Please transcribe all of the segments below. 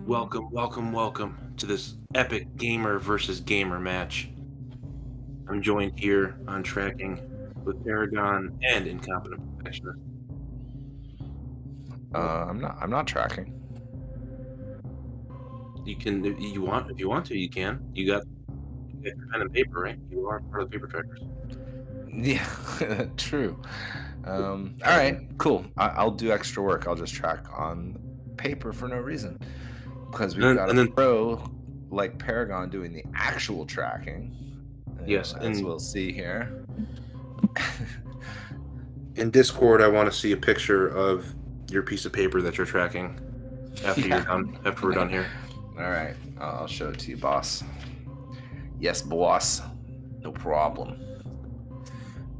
Welcome to this epic gamer versus gamer match. I'm joined here on tracking with Paragon and Incompetent Perfectionist. I'm not tracking. You can, if you want to, you can. You got your pen and paper, right? You are part of the paper trackers. Yeah, true. All right, cool. I'll do extra work. I'll just track on paper for no reason because we've got a And then pro like Paragon doing the actual tracking. yes, As we'll see here. in Discord, I want to see a picture of your piece of paper that you're tracking after you're Yeah. done. After we're done here. All right, I'll show it to you, boss. Yes, boss. No problem.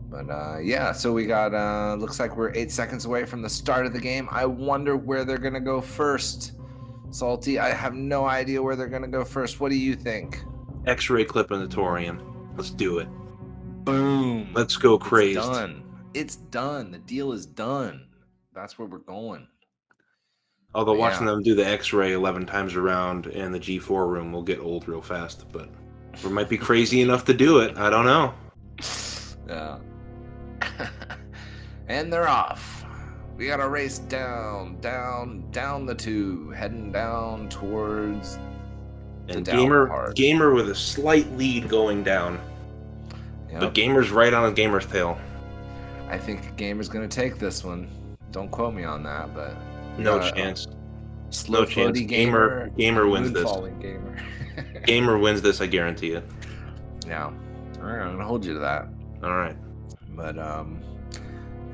But yeah, so we got looks like we're 8 seconds away from the start of the game. I wonder where they're gonna go first. Salty, I have no idea where they're gonna go first. What do you think? X-ray clip in the Torian. Let's do it. Boom. Let's go It's crazed. done. It's done. The deal is done. That's where we're going. Although But watching yeah. them do the X-ray 11 times around in the G4 room will get old real fast, but we might be crazy enough to do it. I don't know. Yeah. And they're off. We gotta race down the tube, heading down towards And the down part. gamer with a slight lead going down, Yep. but Gamer's right on his Gamer's tail. I think Gamer's gonna take this one. Don't quote me on that, but No chance. Slow No chance. floaty Gamer wins this. Moonfalling Gamer. Gamer wins this, I guarantee it. Yeah. All right, I'm gonna hold you to that. All right. But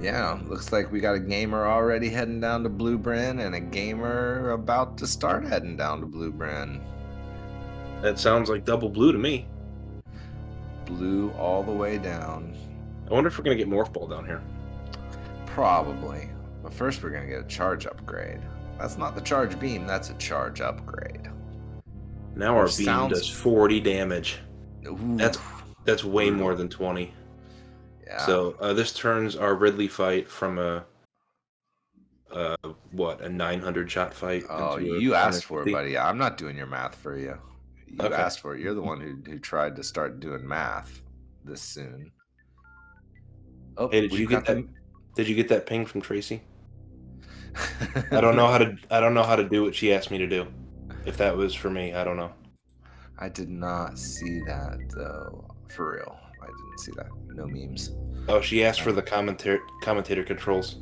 yeah, looks like we got a gamer already heading down to Blue Bryn and a gamer about to start heading down to Blue Bryn. That sounds like double blue to me. Blue all the way down. I wonder if we're gonna get Morph Ball down here. Probably. But first we're gonna get a charge upgrade. That's not the charge beam, that's a charge upgrade. Now our beam does 40 damage. Ooh. That's way more than 20. Yeah. So this turns our Ridley fight from a 900 shot fight. Oh, into a you asked for it, 150. buddy. I'm not doing your math for you. You Okay. asked for it. You're the one who tried to start doing math this soon. Oh, Hey, did you we've get that? Did you get that ping from Tracy? I don't know how to do what she asked me to do. If that was for me, I don't know. I did not see that though. For real, I didn't see that. No memes. Oh, she asked for the commentator controls.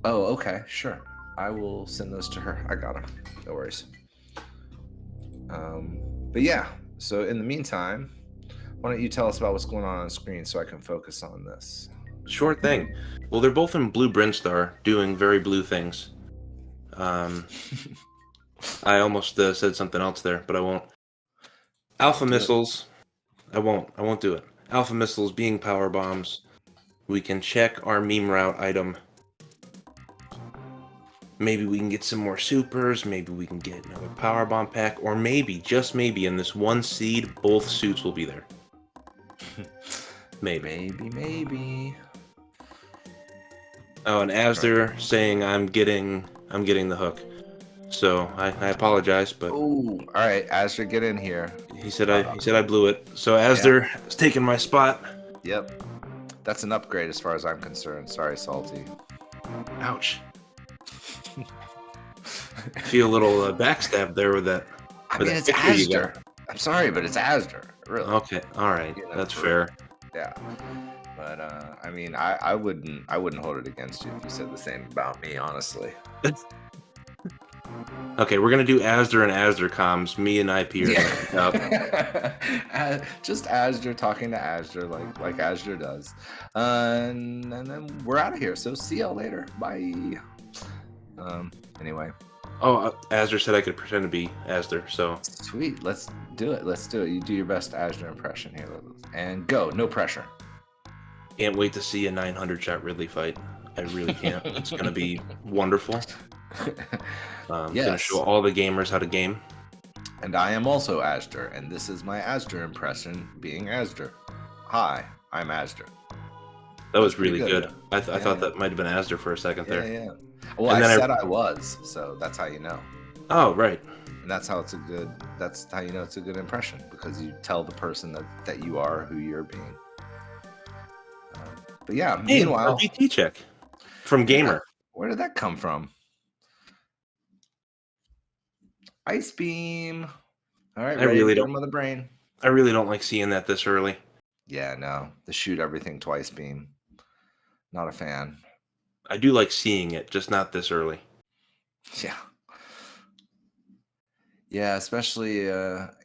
Oh, okay, sure. I will send those to her. I got them. No worries. But yeah. So in the meantime, why don't you tell us about what's going on the screen so I can focus on this? Sure thing. Well, they're both in Blue Brinstar, doing very blue things. I almost said something else there, but I won't. Alpha missiles. I won't do it. Alpha missiles being power bombs. We can check our meme route item. Maybe we can get some more supers. Maybe we can get another power bomb pack, or maybe, just maybe, in this one seed, both suits will be there. Maybe. Oh, and Asder saying I'm getting the hook. So I apologize, but Oh, all right, Asher, get in here. he said I blew it. So Asder is taking my spot. Yep, that's an upgrade as far as I'm concerned. Sorry, Salty. Ouch. I feel a little backstab there with that. I with mean, that it's picture you got. Asder. I'm sorry, but it's Asder. Really. Okay, all right, You know, that's for- fair. Yeah. But I mean, I wouldn't hold it against you if you said the same about me, honestly. Okay, we're gonna do Asder and Asder comms. Me and IP are gonna Yeah. Just Asder talking to Asder like Asder does, and then we're out of here. So see y'all later. Bye. Anyway. Oh, Asder said I could pretend to be Asder, so Sweet. Let's do it. You do your best Asder impression here, and go. No pressure. can't wait to see a 900 shot Ridley fight. I really can't. It's gonna be wonderful. Gonna Yes. show all the gamers how to game. And I am also Asder, and this is my Asder impression being Asder. Hi, I'm Asder. That was pretty really good. good. I thought that might have been Asder for a second there. Yeah. Well, And I then said I was, so that's how you know. Oh, right. And that's how it's a good. That's how you know it's a good impression, because you tell the person that you are who you're being. But yeah, Hey, a meanwhile, GT check from Gamer. where did that come from? Ice beam. All right, I ready really to put don't. them on the brain. I really don't like seeing that this early. Yeah, no, the shoot everything twice beam. Not a fan. I do like seeing it, just not this early. Yeah. Yeah, especially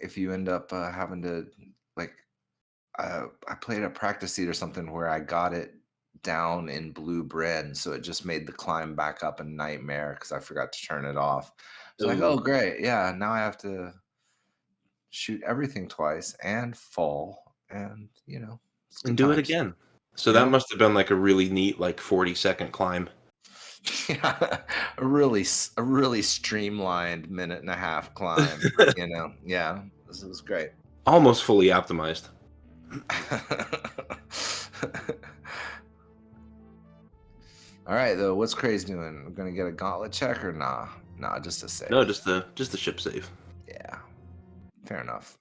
if you end up having to, like, I played a practice seat or something where I got it down in blue Bryn, so it just made the climb back up a nightmare because I forgot to turn it off. It's like, Ooh. oh great, yeah, now I have to shoot everything twice and fall, and it's And good do it times. again. So that Yeah, must have been like a really neat, like 40-second climb. yeah, a really streamlined minute and a half climb. Yeah, this was great. Almost fully optimized. All right, though. What's Craze doing? We're gonna get a gauntlet check or nah? Nah, just a save. No, just the ship save. Yeah, fair enough.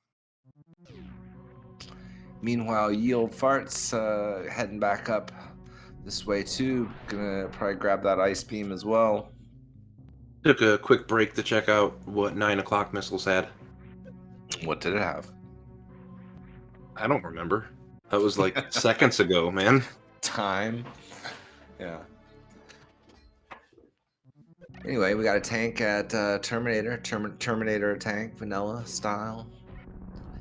Meanwhile, Yield Farts heading back up this way too. Gonna probably grab that ice beam as well. Took a quick break to check out what 9 o'clock missiles had. What did it have? I don't remember. That was like seconds ago, man. Time. Yeah. Anyway, we got a tank at Terminator. Terminator tank, vanilla style.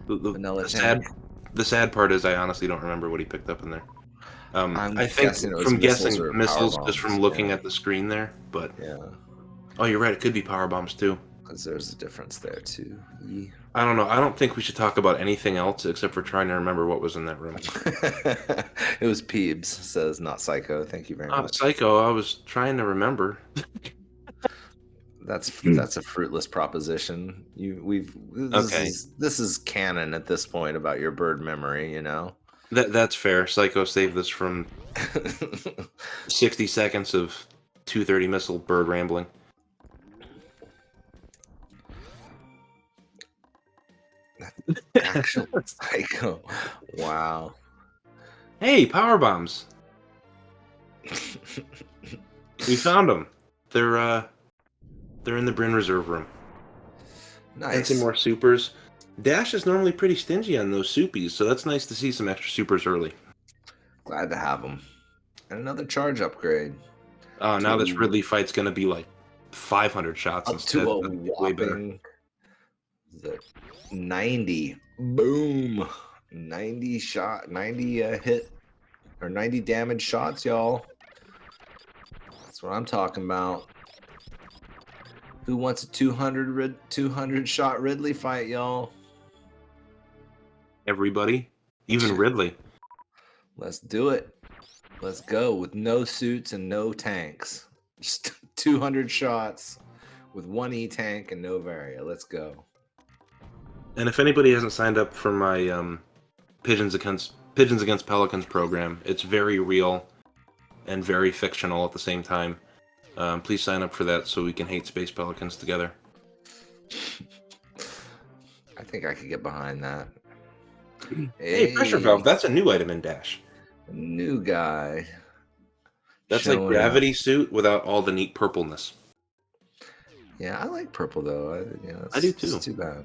Vanilla tank. The sad part is I honestly don't remember what he picked up in there. I'm I think guessing it was from missiles guessing or missiles power just from bombs, looking yeah. at the screen there, but Yeah, oh, you're right. It could be power bombs too. because there's a difference there too. Yeah. I don't know. I don't think we should talk about anything else except for trying to remember what was in that room. It was Peebs, says not Psycho. Thank you very much. Psycho. I was trying to remember. That's a fruitless proposition. Okay. This is canon at this point about your bird memory, That's fair. Psycho saved this from 60 seconds of 230 missile bird rambling. Actual Psycho. Wow. Hey, power bombs. We found them. They're in the Bryn Reserve room. Nice. And some more supers. Dash is normally pretty stingy on those soupies, so that's nice to see some extra supers early. Glad to have them. And another charge upgrade. Now this Ridley fight's gonna be like 500 shots Up instead. to a That'd be way better. whopping 90. Boom. 90 shot, 90 hit, or 90 damage shots, y'all. That's what I'm talking about. Who wants a 200 shot Ridley fight, y'all? Everybody, even Ridley. Let's do it. Let's go with no suits and no tanks. Just 200 shots with one E-tank and no Varia. Let's go. And if anybody hasn't signed up for my Pigeons Against Pelicans program, it's very real and very fictional at the same time. Please sign up for that so we can hate space pelicans together. I think I could get behind that. Hey, pressure valve. That's a new item in Dash. New guy. That's like gravity suit without all the neat purpleness. Yeah, I like purple though. I do too. It's too bad.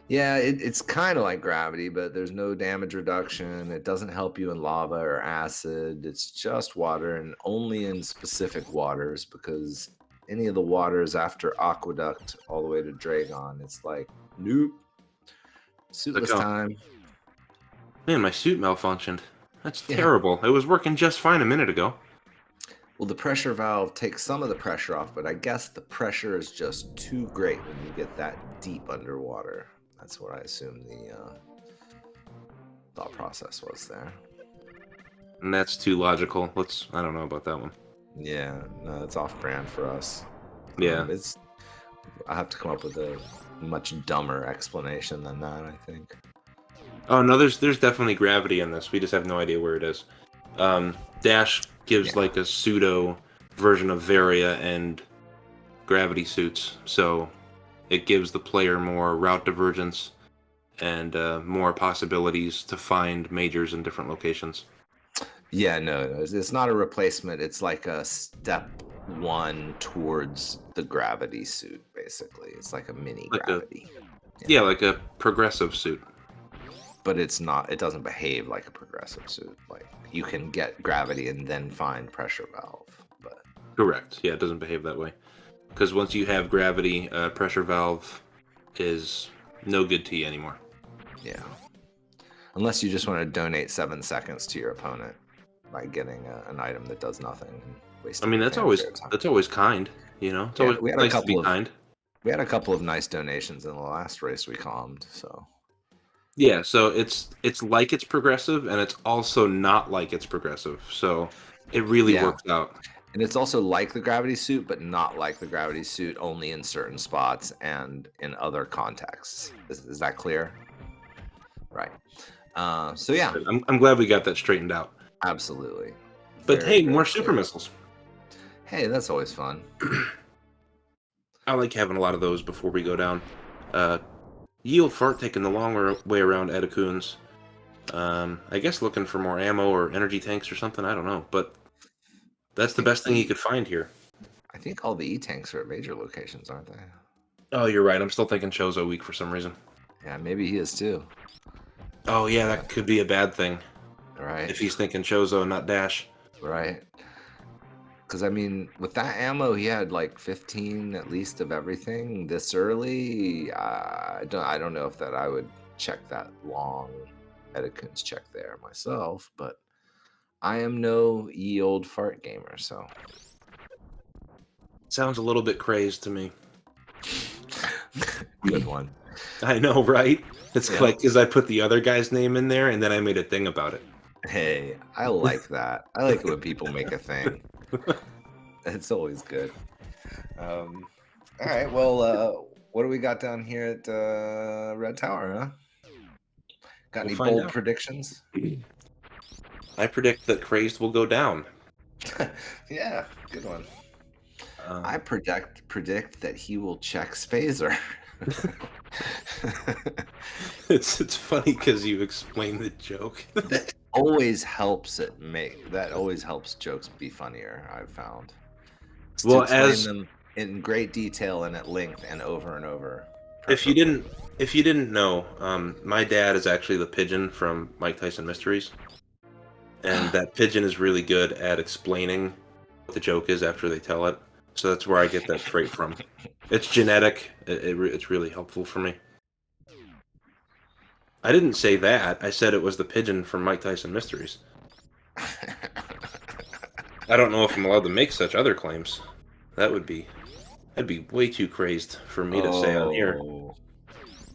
Yeah, it's kind of like gravity, but there's no damage reduction. It doesn't help you in lava or acid. It's just water, and only in specific waters, because any of the waters after Aqueduct all the way to Dragon, it's like, nope. Suitless time. Man, my suit malfunctioned. That's terrible. It was working just fine a minute ago. Well, the pressure valve takes some of the pressure off, but I guess the pressure is just too great when you get that deep underwater. That's what I assume the thought process was there. And that's too logical. I don't know about that one. Yeah, no, it's off-brand for us. Yeah. I have to come up with a much dumber explanation than that, I think. Oh, no, there's definitely gravity in this. We just have no idea where it is. Dash gives like a pseudo version of Varia, and gravity suits, so it gives the player more route divergence and more possibilities to find majors in different locations. Yeah, no, it's not a replacement. It's like a step one towards the gravity suit, basically. It's like a mini Like a gravity. Yeah, like a progressive suit. But it's not, it doesn't behave like a progressive suit. Like you can get gravity and then find pressure valve. But Correct. Yeah, it doesn't behave that way. Because once you have gravity, pressure valve is no good to you anymore. yeah. Unless you just want to donate 7 seconds to your opponent by getting an item that does nothing and I wasting mean, your that's always fanfare time. that's always kind, you know. It's Yeah, always nice to be kind. we had a couple of nice donations in the last race we calmed, so Yeah, so it's like it's progressive, and it's also not like it's progressive. So it really yeah. works out. And it's also like the gravity suit, but not like the gravity suit, only in certain spots and in other contexts. Is that clear? Right. So yeah, I'm glad we got that straightened out. absolutely. But Very, hey, very more super clear. missiles. Hey, that's always fun. I like having a lot of those before we go down. Uh, Yield Fart taking the long way around Edacoons. I guess looking for more ammo or energy tanks or something. I don't know, but that's the best thing you could find here. I think all the E-tanks are at major locations, aren't they? Oh, you're right. I'm still thinking Chozo weak for some reason. Yeah, maybe he is too. Oh, yeah, Yeah. that could be a bad thing Right. if he's thinking Chozo, not Dash. Right. Because I mean, with that ammo, he had like 15 at least of everything this early. I don't know if that I would check that long Etikun's check there myself, but I am no ye old fart gamer, so Sounds a little bit crazed to me. good one. I know, right? It's Yeah. like because I put the other guy's name in there and then I made a thing about it. Hey, I like that. I like it when people make a thing. It's always good. All right. Well, what do we got down here at Red Tower, huh? Got We'll any find bold out. predictions? I predict that crazed will go down. Yeah, good one. Um, I predict that he will check Spazer. it's funny because you explained the joke. That always helps that always helps jokes be funnier, I've found. Is to Well, explain them in great detail and at length and over. if you Preferably. didn't know, my dad is actually the pigeon from Mike Tyson Mysteries, and that pigeon is really good at explaining what the joke is after they tell it. So that's where I get that trait from. It's genetic. It's really helpful for me. I didn't say that. I said it was the pigeon from Mike Tyson Mysteries. I don't know if I'm allowed to make such other claims. That'd be way too crazed for me to say on here. Oh,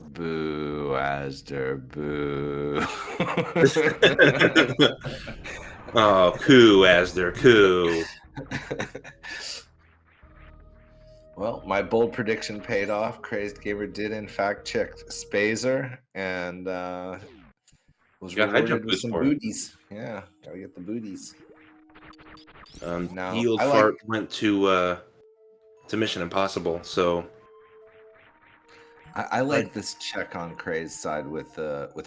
boo, Asder, boo. Oh, coo, as their coo. Well, my bold prediction paid off. Crazed Gamer did, in fact, check Spazer and was Got high jump rewarded with boost some for it. booties. Yeah, gotta get the booties. Now, Yield I like Fart went to Mission Impossible, so I like this check on Crazed side with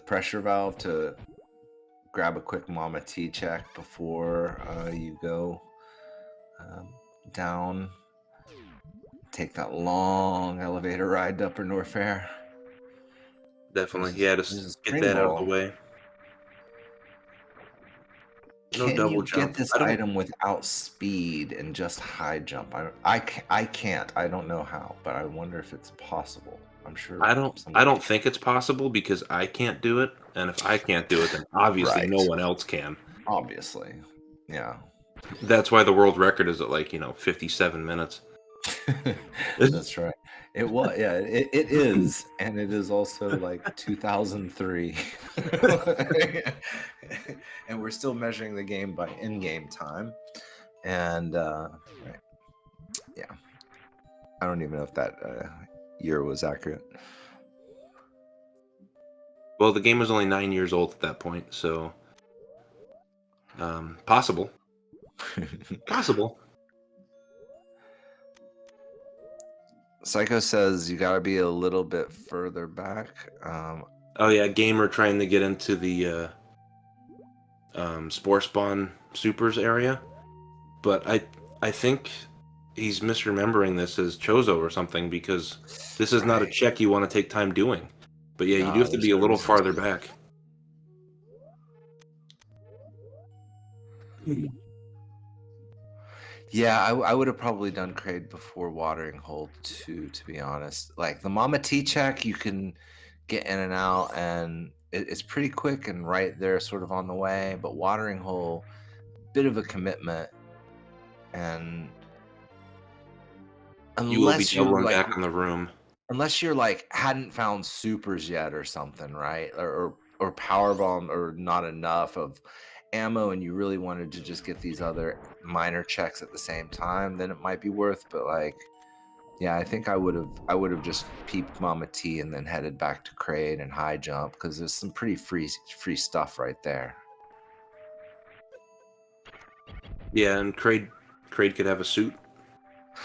pressure valve to grab a quick Mama T check before you go down. Take that long elevator ride to Upper North Fair. definitely he had to There's a get spring that out of the ball. way. No Can double you get jump. this I don't. item without speed and just high jump? I can't. I don't know how, but I wonder if it's possible. I'm sure I don't. I someone don't think it's possible because I can't do it, and if I can't do it, then obviously no right. one else can. Obviously. Yeah. That's why the world record is at 57 minutes. That's right. It was, yeah, it is, and it is also like 2003. And we're still measuring the game by in-game time. And right. Yeah. I don't even know if that year was accurate. Well, the game was only 9 years old at that point, so possible. Possible. Psycho says you gotta be a little bit further back. Oh yeah, gamer trying to get into the Spore Spawn Supers area, but I think he's misremembering this as Chozo or something because this is not a Right. check you want to take time doing. But yeah, you do No, have to there's be a no little reason farther to. back. Yeah, I would have probably done Kraid before Watering Hole too, to be honest. Like the Mama T check, you can get in and out, and it's pretty quick and right there, sort of on the way. But Watering Hole, bit of a commitment, and You will be unless you're doubling like back on the room. unless you're like hadn't found supers yet or something, right? Or power bomb or not enough of ammo and you really wanted to just get these other minor checks at the same time, then it might be worth. But like, yeah, I think I would have just peeped Mama T and then headed back to Kraid and high jump because there's some pretty free stuff right there. Yeah, and Kraid could have a suit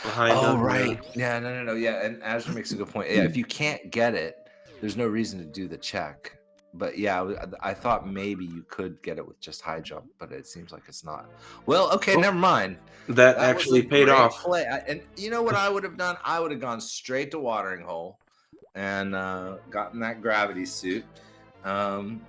behind Oh, him. right. Yeah, no. Yeah, and Azure makes a good point. Yeah, if you can't get it, there's no reason to do the check. But yeah, I thought maybe you could get it with just high jump, but it seems like it's not. Well, okay, Well, never mind. that That was a actually paid great off. play. And you know what I would have done? I would have gone straight to Watering Hole and gotten that gravity suit. Um,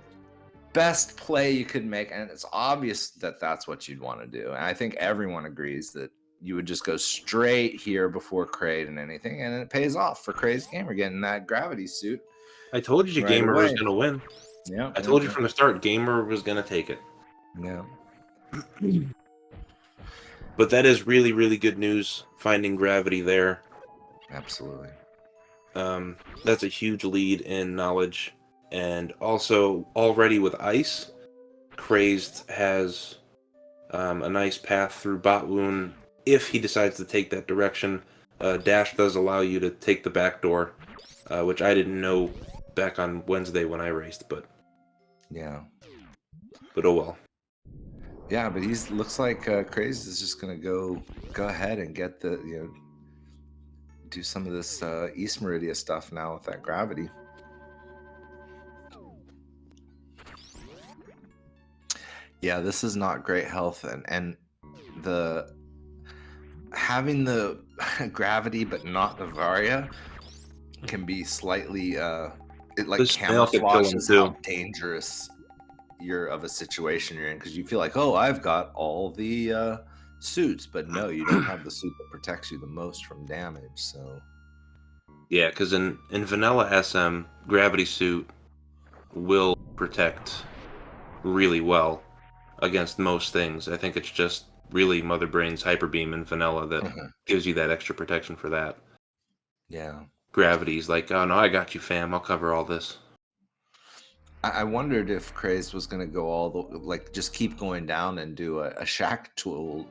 Best play you could make, and it's obvious that that's what you'd want to do. And I think everyone agrees that you would just go straight here before Kraid and anything, and it pays off for Crazed Gamer getting that gravity suit I told you right Gamer was away. going to win. Yeah, I told you from the start Gamer was going to take it. yeah. But that is really, really good news, finding gravity there. Absolutely. That's a huge lead in knowledge. And also, already with ice, Crazed has a nice path through Botwoon if he decides to take that direction. Dash does allow you to take the back door, which I didn't know back on Wednesday when I raced, but Yeah. oh well. Yeah, but he's looks like Crazed is just gonna go ahead and get the do some of this East Meridia stuff now with that gravity. Yeah, this is not great health, and the having the gravity but not the Varia can be slightly it like This snail could kill him camouflages too. how dangerous you're of a situation you're in because you feel like, oh, I've got all the suits, but no, you don't have the suit that protects you the most from damage. So Yeah, because in vanilla SM, gravity suit will protect really well against most things. I think it's just really Mother Brain's Hyper Beam in vanilla that gives you that extra protection for that. yeah, Gravity's like, oh no, I got you, fam. I'll cover all this. I wondered if Crazed was going to go all the like just keep going down and do a shack tool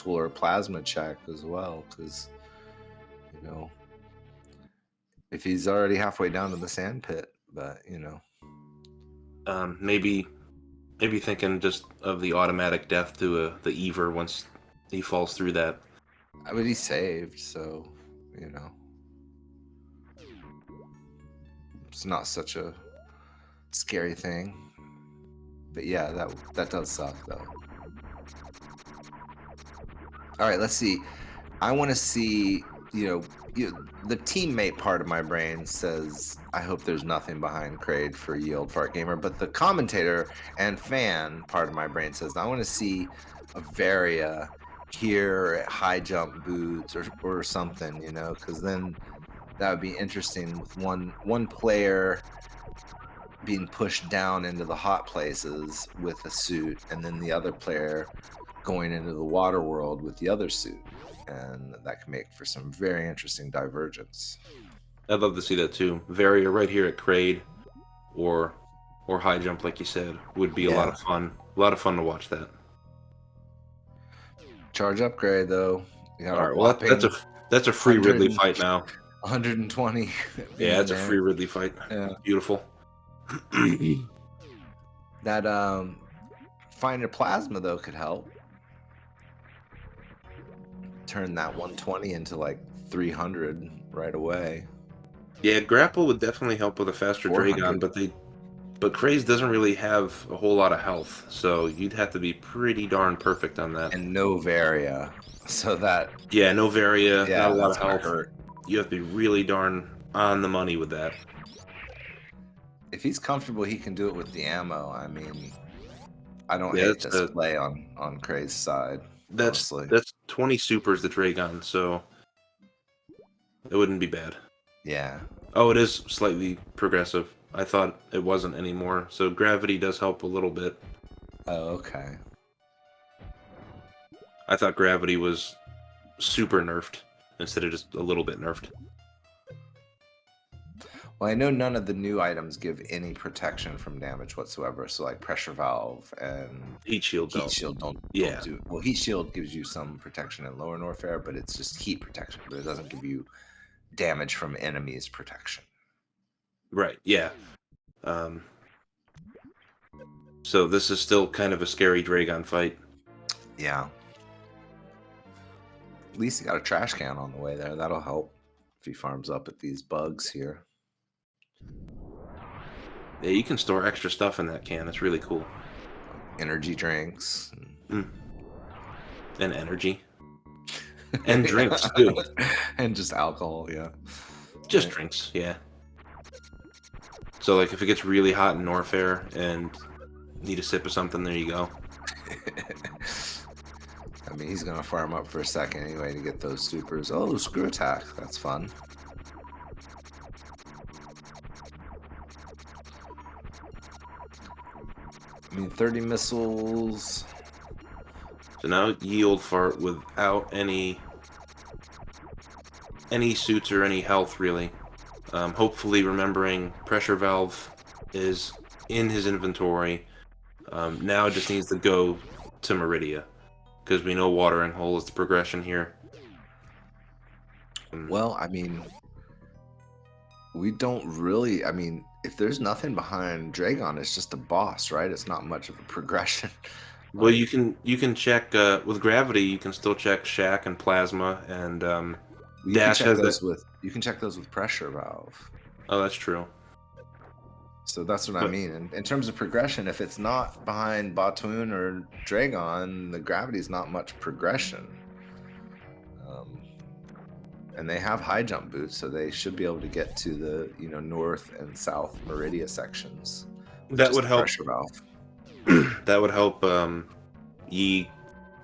or plasma check as well because you know if he's already halfway down to the sand pit, but Maybe thinking just of the automatic death to the Ever once he falls through that. I mean, he's saved, so it's not such a scary thing. But yeah, that does suck though. All right, let's see. I want to see, the teammate part of my brain says, I hope there's nothing behind Kraid for Yield Fart Gamer, but the commentator and fan part of my brain says, I want to see a Varia here at high jump boots or something, because then that would be interesting with one player being pushed down into the hot places with a suit and then the other player going into the water world with the other suit, and that can make for some very interesting divergence. I'd love to see that too. Varia right here at Kraid or high jump, like you said, would be a lot of fun. A lot of fun to watch that. Charge upgrade though. You got All right, well that's a free Ridley fight now. 120. Yeah, it's a free Ridley fight. Yeah. Beautiful. That finding a plasma though could help. Turn that 120 into like 300 right away. Yeah, grapple would definitely help with a faster Dragon, 400. but Craze doesn't really have a whole lot of health, so you'd have to be pretty darn perfect on that. And no Varia. So that, Yeah, no Varia, not a yeah, lot that's of gonna health. hurt. You have to be really darn on the money with that. If he's comfortable, he can do it with the ammo. I mean, I don't Yeah, hate this play on Craze's side, honestly. that's 20 supers the Dragon, so it wouldn't be bad. Yeah. Oh, it is slightly progressive. I thought it wasn't anymore, so gravity does help a little bit. Oh, okay. I thought gravity was super nerfed instead of just a little bit nerfed. Well, I know none of the new items give any protection from damage whatsoever. So like pressure valve and Heat shield heat don't. shield don't Yeah. do. Well, heat shield gives you some protection in lower Norfair, but it's just heat protection, but it doesn't give you damage from enemies protection. Right, yeah. So this is still kind of a scary Dragon fight. Yeah. At least he got a trash can on the way there. That'll help if he farms up at these bugs here. Yeah, you can store extra stuff in that can. It's really cool. Energy drinks. And energy. And drinks, too. And just alcohol, yeah. Just drinks, yeah. So, like, if it gets really hot in Norfair and need a sip of something, there you go. I mean, he's going to farm up for a second anyway to get those supers. Oh, screw attack. That's fun. I mean, 30 missiles. So now yield fart without any suits or any health, really. Hopefully remembering pressure valve is in his inventory. Now it just needs to go to Meridia, because we know watering hole is the progression here. Well, I mean, we don't really. I mean, if there's nothing behind Dragon, it's just a boss, right? It's not much of a progression. Well, you can check with gravity. You can still check Shack and Plasma, and You Dash can check has those that. with pressure valve. Oh, that's true. So that's what I mean. In terms of progression, if it's not behind Batoon or Dragon, the gravity's not much progression. And they have high jump boots, so they should be able to get to the north and south Meridia sections. That would help. Pressure valve. That would help Yi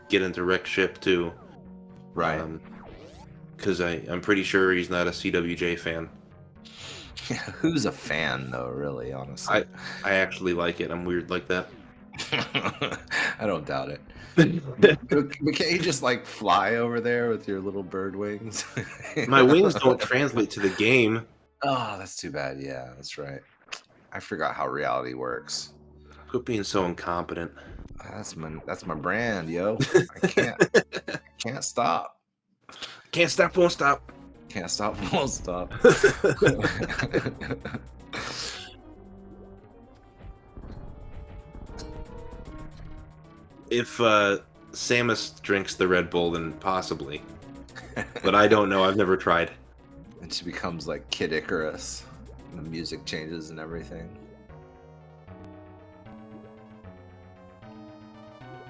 get into Wreck Ship too. Right. Because I'm pretty sure he's not a CWJ fan. Who's a fan though, really, honestly? I actually like it. I'm weird like that. I don't doubt it. But can't you just like fly over there with your little bird wings? My wings don't translate to the game. Oh, that's too bad. Yeah, that's right. I forgot how reality works. Quit being so incompetent. That's my brand, yo. I can't stop. Can't stop, won't stop. Can't stop, won't stop. If Samus drinks the Red Bull, then possibly. But I don't know. I've never tried. And she becomes like Kid Icarus. And the music changes and everything.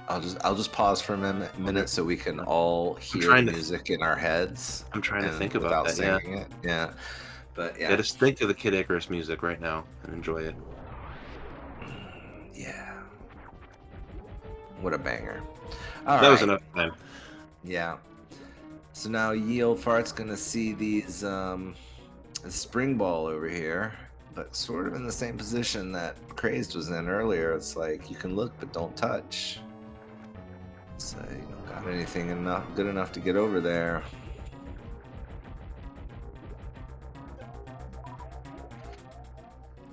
I'll just pause for a minute so we can all hear the music in our heads. I'm trying to think about that. Singing it. Yeah. But yeah. Just think of the Kid Icarus music right now and enjoy it. Yeah. What a banger. That was enough time. Yeah. So now Yield Fart's gonna see these spring ball over here, but sort of in the same position that Crazed was in earlier. It's like you can look but don't touch. So you don't got anything good enough to get over there.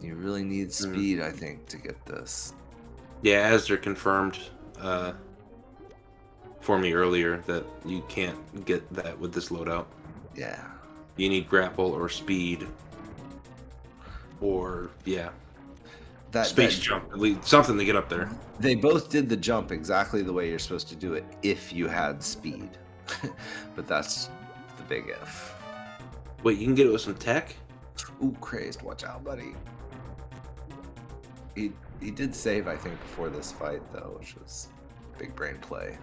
You really need speed, I think, to get this. Yeah, Azure confirmed for me earlier that you can't get that with this loadout. Yeah. You need grapple or speed, or space jump, at least something to get up there. They both did the jump exactly the way you're supposed to do it if you had speed, but that's the big if. Wait, you can get it with some tech? Ooh, crazed. Watch out, buddy. He did save, I think, before this fight, though, which was big brain play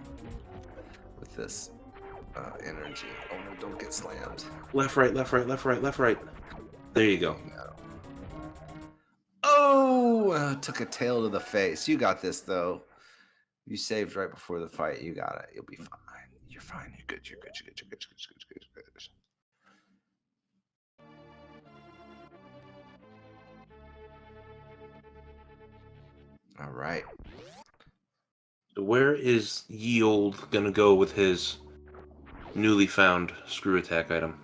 with this energy. Oh, no, don't get slammed. Left, right, left, right, left, right, left, right. There you go. Oh, took a tail to the face. You got this, though. You saved right before the fight. You got it. You'll be fine. You're fine. You're good. You're good. You're good. You're good. You're good. You're good. You're good. All right. So where is Ye Old gonna go with his newly found screw attack item?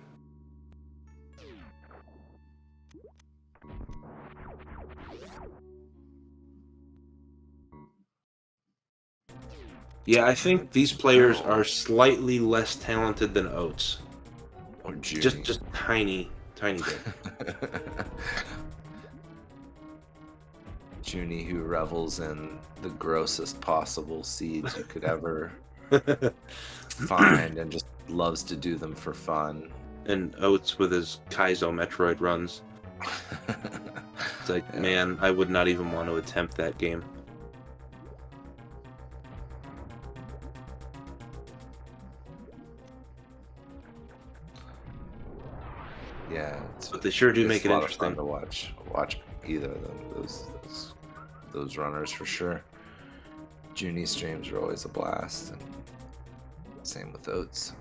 Yeah, I think these players are slightly less talented than Oats. Or Junie. Just tiny bit. Junie, who revels in the grossest possible seeds you could ever find and just loves to do them for fun. And Oats with his Kaizo Metroid runs. It's like, yeah. Man, I would not even want to attempt that game. Yeah, but they sure do make it interesting to watch either of them. Those runners for sure. Junie streams are always a blast, and same with Oats.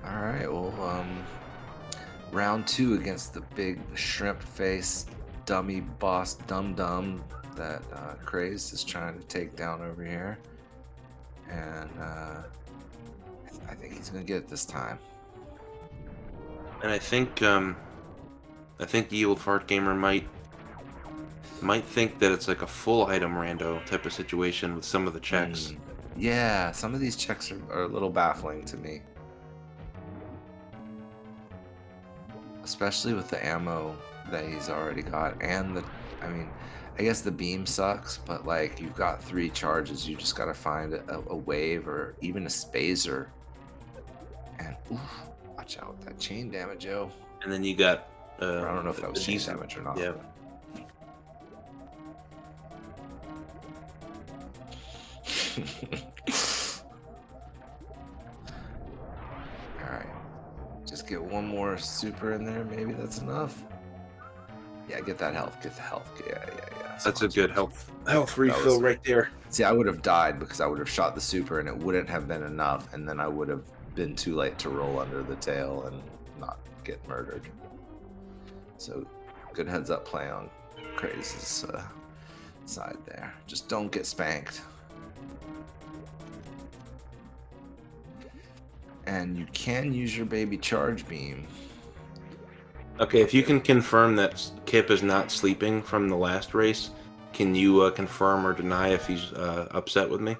All right, well, round 2 against the big shrimp-faced dummy boss Dum Dum that Crazed is trying to take down over here. And I think he's gonna get it this time. And I think the Evil Fart Gamer might think that it's like a full item rando type of situation with some of the checks. Yeah, some of these checks are a little baffling to me. Especially with the ammo that he's already got, and I guess the beam sucks, but like you've got 3 charges, you just gotta find a wave or even a spazer. And oof, watch out with that chain damage, yo. And then you got I don't know if that was chain damage or not. Yeah. Alright. Just get one more super in there, maybe that's enough. Yeah, get that health. Get the health. Yeah. That's a good health refill right there. See, I would have died because I would have shot the super and it wouldn't have been enough, and then I would have been too late to roll under the tail and not get murdered. So, good heads up play on Craze's side there. Just don't get spanked. And you can use your baby charge beam. Okay, if you can confirm that Kip is not sleeping from the last race, can you confirm or deny if he's upset with me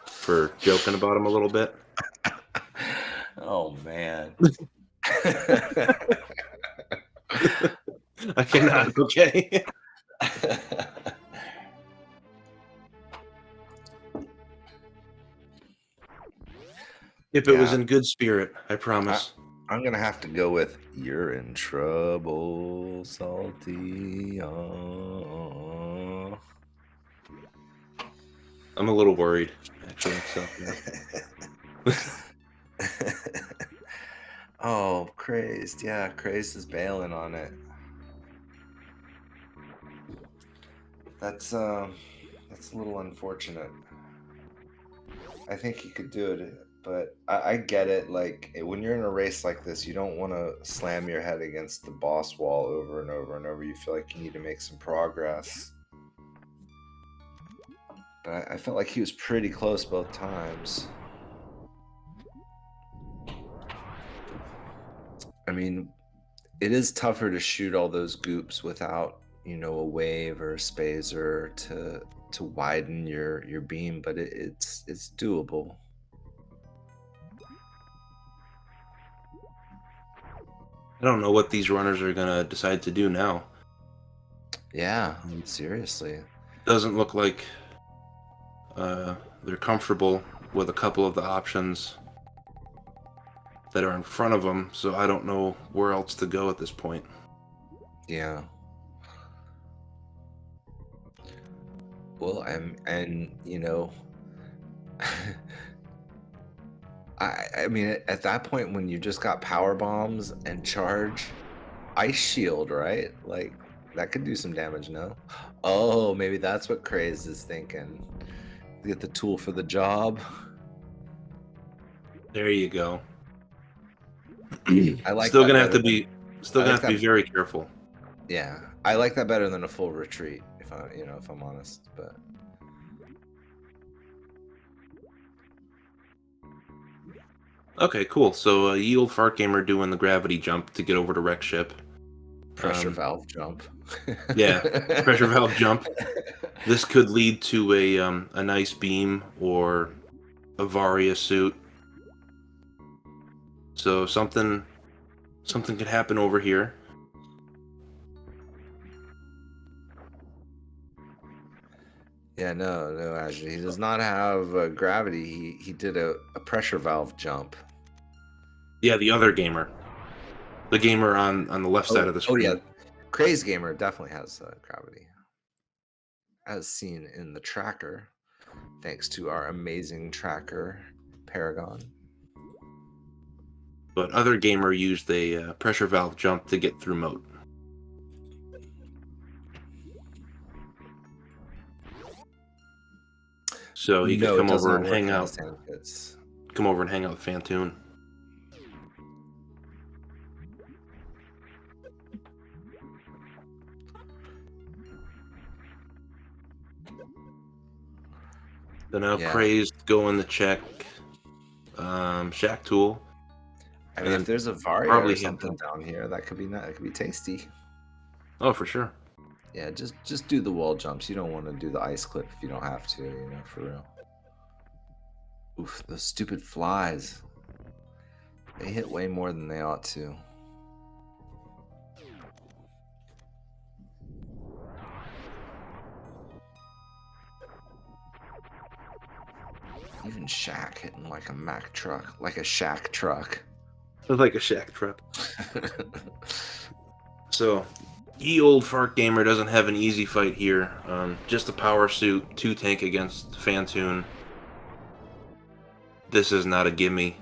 for joking about him a little bit? Oh, man. I cannot, okay? If it was in good spirit, I promise. I'm going to have to go with "You're in trouble, salty." Oh. I'm a little worried, actually. So, yeah. Oh, Crazed. Yeah, Crazed is bailing on it. That's a little unfortunate. I think he could do it, but I get it. Like, when you're in a race like this, you don't want to slam your head against the boss wall over and over and over. You feel like you need to make some progress. But I felt like he was pretty close both times. I mean, it is tougher to shoot all those goops without, a wave or a spazer to widen your beam, but it's doable. I don't know what these runners are gonna decide to do now. Yeah, seriously. Doesn't look like They're comfortable with a couple of the options that are in front of them, so I don't know where else to go at this point. Yeah. Well, and you know, I mean, at that point when you just got power bombs and charge, ice shield, right? Like that could do some damage, no? Oh, maybe that's what Craze is thinking. Get the tool for the job. There you go. I like Still that gonna have better to than be, I still gonna like have to that. be very careful. Yeah, I like that better than a full retreat. If if I'm honest, but Okay, cool. So Yield Fart Gamer doing the gravity jump to get over to Wreck Ship. pressure valve jump. Yeah, pressure valve jump. This could lead to a nice beam or a Varia suit. So something could happen over here. Yeah, no, actually, he does not have gravity. He did a pressure valve jump. Yeah, the other gamer. The gamer on the left side of the Oh yeah, screen. Craze Gamer definitely has gravity, as seen in the tracker, thanks to our amazing tracker, Paragon. But other gamer used a pressure valve jump to get through moat. So he could No, it come does over not and work hang in the out. sand pits. Come over and hang out with Fantoon. So now Yeah, Crazed going to check Shack Tool. I mean, if And there's a Varia or probably hit something them. down here, that could be that could be tasty. Oh, for sure. Yeah, just do the wall jumps. You don't want to do the ice clip if you don't have to. For real. Oof, those stupid flies. They hit way more than they ought to. Even Shaq hitting like a Mack truck, like a Shaq truck. Like a Shack truck. So, ye old fart gamer doesn't have an easy fight here. Just a power suit, 2 tank against Fantoon. This is not a gimme.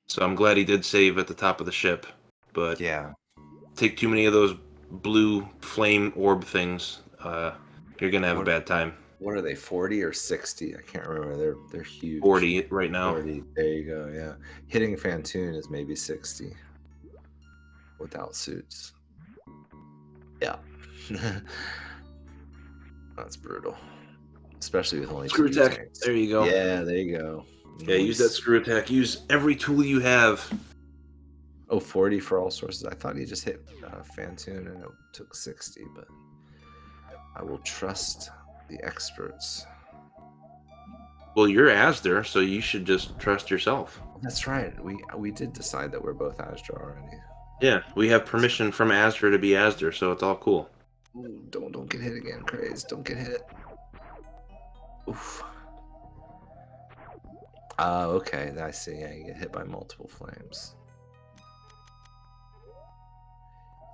So I'm glad he did save at the top of the ship. But Yeah. take too many of those blue flame orb things, you're gonna have a What bad time. what are they? 40 or 60? I can't remember. They're huge. 40 right now. 40. There you go. Yeah. Hitting Fantoon is maybe 60 without suits. Yeah. That's brutal. Especially with only Screw 2 attack. tanks. There you go. Yeah, there you go. Yeah, use that Nice. screw attack. Use every tool you have. Oh, 40 for all sources. I thought he just hit Fantoon and it took 60, but I will trust the experts. Well, you're Asder, so you should just trust yourself. That's right. We did decide that we're both Astra already. Yeah, we have permission from Asder to be Asder, so it's all cool. Ooh, don't get hit again, Craze. Don't get hit. Oof. Okay. I see. Yeah, you get hit by multiple flames.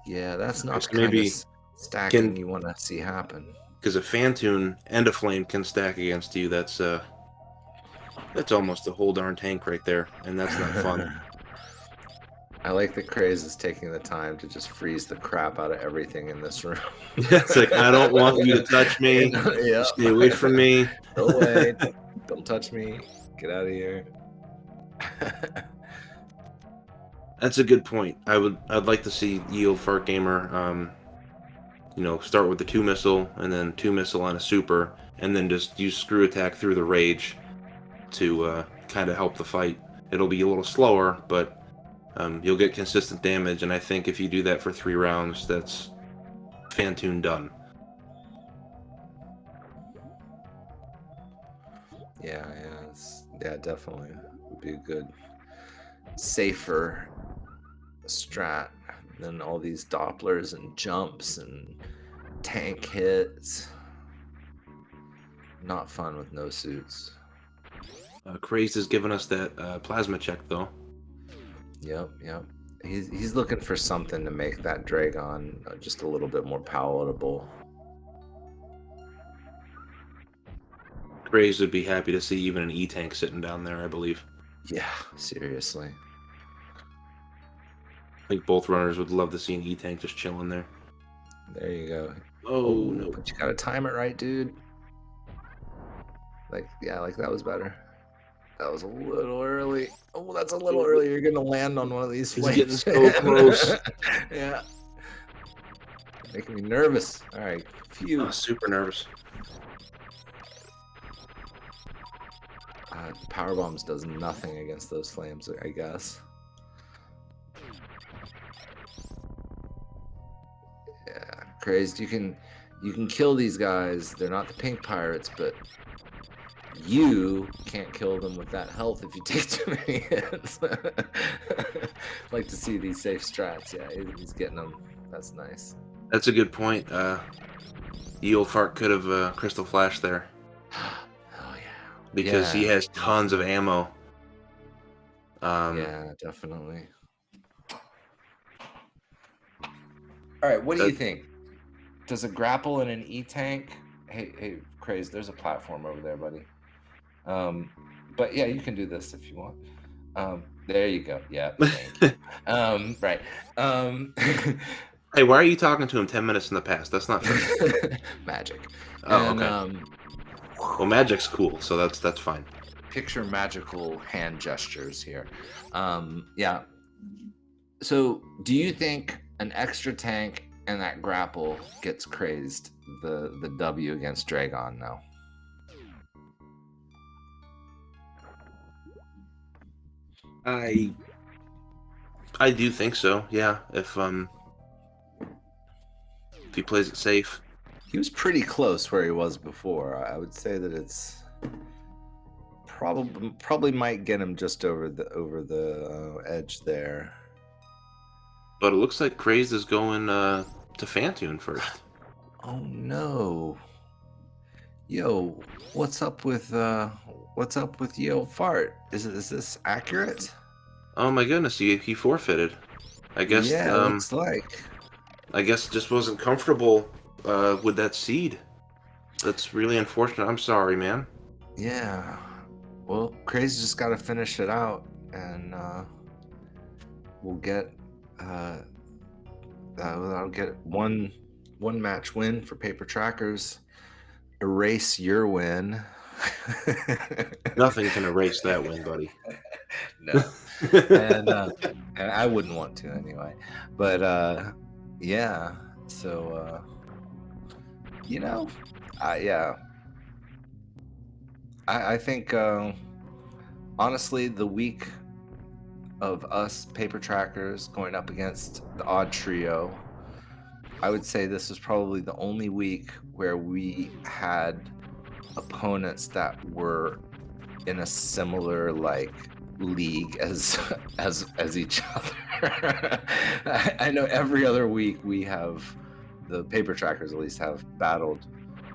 Yeah, that's not So the kind of maybe stacking you want to see happen. because a Fantoon and a flame can stack against you, that's almost a whole darn tank right there, and that's not fun. I like that Craze is taking the time to just freeze the crap out of everything in this room. It's like, I don't want you to touch me. Yeah. Stay away from me. Go away. Don't touch me. Get out of here. That's a good point. I'd like to see Yield Fart Gamer, start with the 2 missile and then 2 missile on a super, and then just use screw attack through the rage to kind of help the fight. It'll be a little slower, but you'll get consistent damage, and I think if you do that for 3 rounds, that's Fantoon done. Yeah, definitely would be a good, safer strat than all these Dopplers and jumps and tank hits. Not fun with no suits. Crazed has given us that plasma check, though. Yep, yep. He's looking for something to make that Dragon just a little bit more palatable. Crazed would be happy to see even an E-Tank sitting down there, I believe. Yeah, seriously. I think both runners would love to see an E-Tank just chilling there. There you go. Oh, no. But you gotta time it right, dude. Like, yeah, like that was better. That was a little early. Oh, that's a little early. You're gonna land on one of these He's flames. getting so close. Yeah. Making me nervous. All right. Phew. Oh, super nervous. Power bombs does nothing against those flames, I guess. Yeah, crazed. You can kill these guys. They're not the pink pirates, but you can't kill them with that health if you take too many hits. Like to see these safe strats. Yeah, he's getting them. That's nice. That's a good point. Eel Fart could have Crystal Flash there. Oh yeah. Because he has tons of ammo. Yeah, definitely. All right, what do you think? Does a grapple in an E-Tank? Hey, Craze, there's a platform over there, buddy. But yeah, you can do this if you want. There you go. Yeah, thank you. Right. Hey, why are you talking to him 10 minutes in the past? That's not fair. Magic. Oh, And, okay. Well, magic's cool, so that's fine. Picture magical hand gestures here. Yeah. So, do you think an extra tank and that grapple gets crazed the W against Dragon now? I do think so. Yeah, if he plays it safe. He was pretty close where he was before. I would say that it's probably might get him just over the edge there. But it looks like Crazed is going to Fantoon first. Oh no. Yo, what's up with Yo Fart? Is this accurate? Oh my goodness, he forfeited. I guess. Yeah, looks like. I guess just wasn't comfortable with that seed. That's really unfortunate. I'm sorry, man. Yeah. Well, Crazy just got to finish it out, and we'll get I'll get one match win for Paper Trackers. Erase your win. Nothing can erase that win, buddy. No. and I wouldn't want to anyway. But yeah. So yeah. I think honestly the week of us Paper Trackers going up against the Odd Trio, I would say this was probably the only week where we had opponents that were in a similar league as each other. I know every other week we have the Paper Trackers at least have battled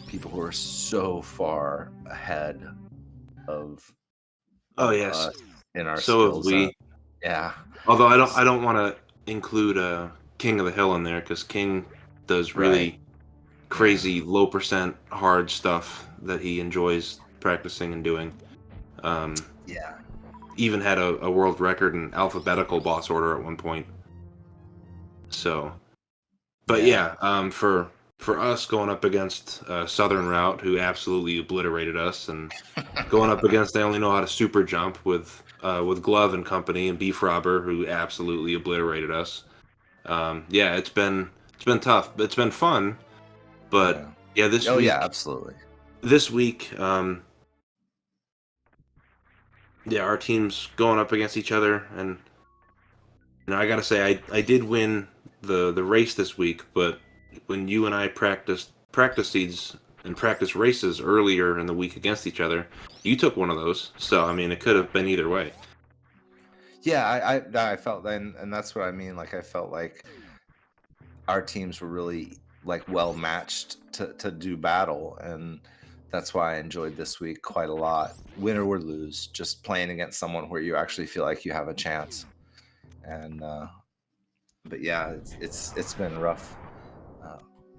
people who are so far ahead of yes, us in our so skills. have we. Yeah. Although I don't want to include King of the Hill in there because King does really crazy low percent hard stuff that he enjoys practicing and doing. Even had a world record in alphabetical boss order at one point. So, but for us going up against Southern Route, who absolutely obliterated us, and going up against I only know how to super jump with Glove and company and Beef Robber, who absolutely obliterated us. It's been tough. It's been fun, but this week. Yeah, absolutely. This week, our team's going up against each other, and I gotta say, I did win the race this week, but when you and I practice seeds and practice races earlier in the week against each other, you took one of those. So I mean, it could have been either way. Yeah, I felt then, and that's what I mean. Like I felt like our teams were really well matched to do battle, and That's why I enjoyed this week quite a lot. Win or lose, just playing against someone where you actually feel like you have a chance. And but yeah, it's been rough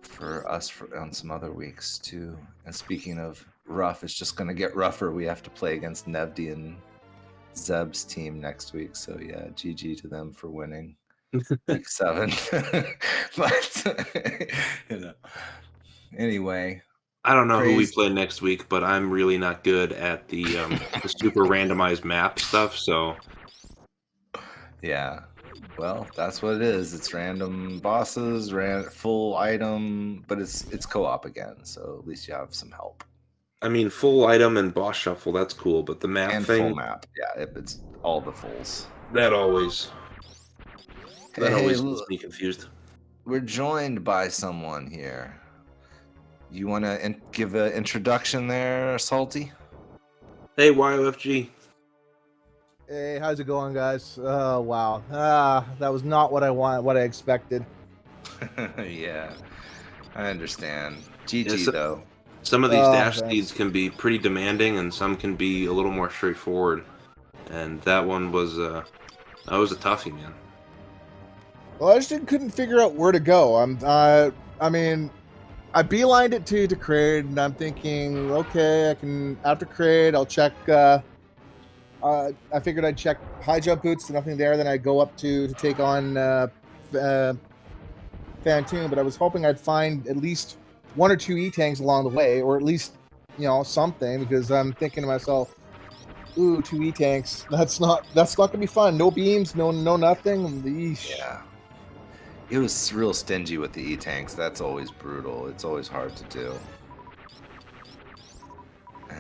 for us on some other weeks too. And speaking of rough, it's just gonna get rougher. We have to play against Nevdi and Zeb's team next week. So yeah, GG to them for winning week 7. But you know, anyway. I don't know who we Crazed. play next week, but I'm really not good at the super randomized map stuff. So Yeah. Well, that's what it is. It's random bosses, full item, but it's co-op again, so at least you have some help. I mean, full item and boss shuffle, that's cool, but the map And thing, full map. Yeah, it's all the fulls. that always Hey, gets me confused. we're joined by someone here. You want to give an introduction there, Salty? Hey, YOFG. Hey, how's it going, guys? Oh, wow. That was not what I expected. Yeah, I understand. GG, Yeah, though. Some of these dash thanks. speeds can be pretty demanding, and some can be a little more straightforward. And that one was a toughie, man. Well, I just couldn't figure out where to go. I mean, I beelined it to Kraid, and I'm thinking, okay, I can, after Kraid, I'll check, I figured I'd check high jump boots, nothing there, then I'd go up to take on, Fantoon, but I was hoping I'd find at least 1 or 2 E-tanks along the way, or at least, something, because I'm thinking to myself, ooh, 2 E-tanks, that's not gonna be fun. No beams, no nothing. Yeesh. Yeah. It was real stingy with the E-tanks. That's always brutal. It's always hard to do.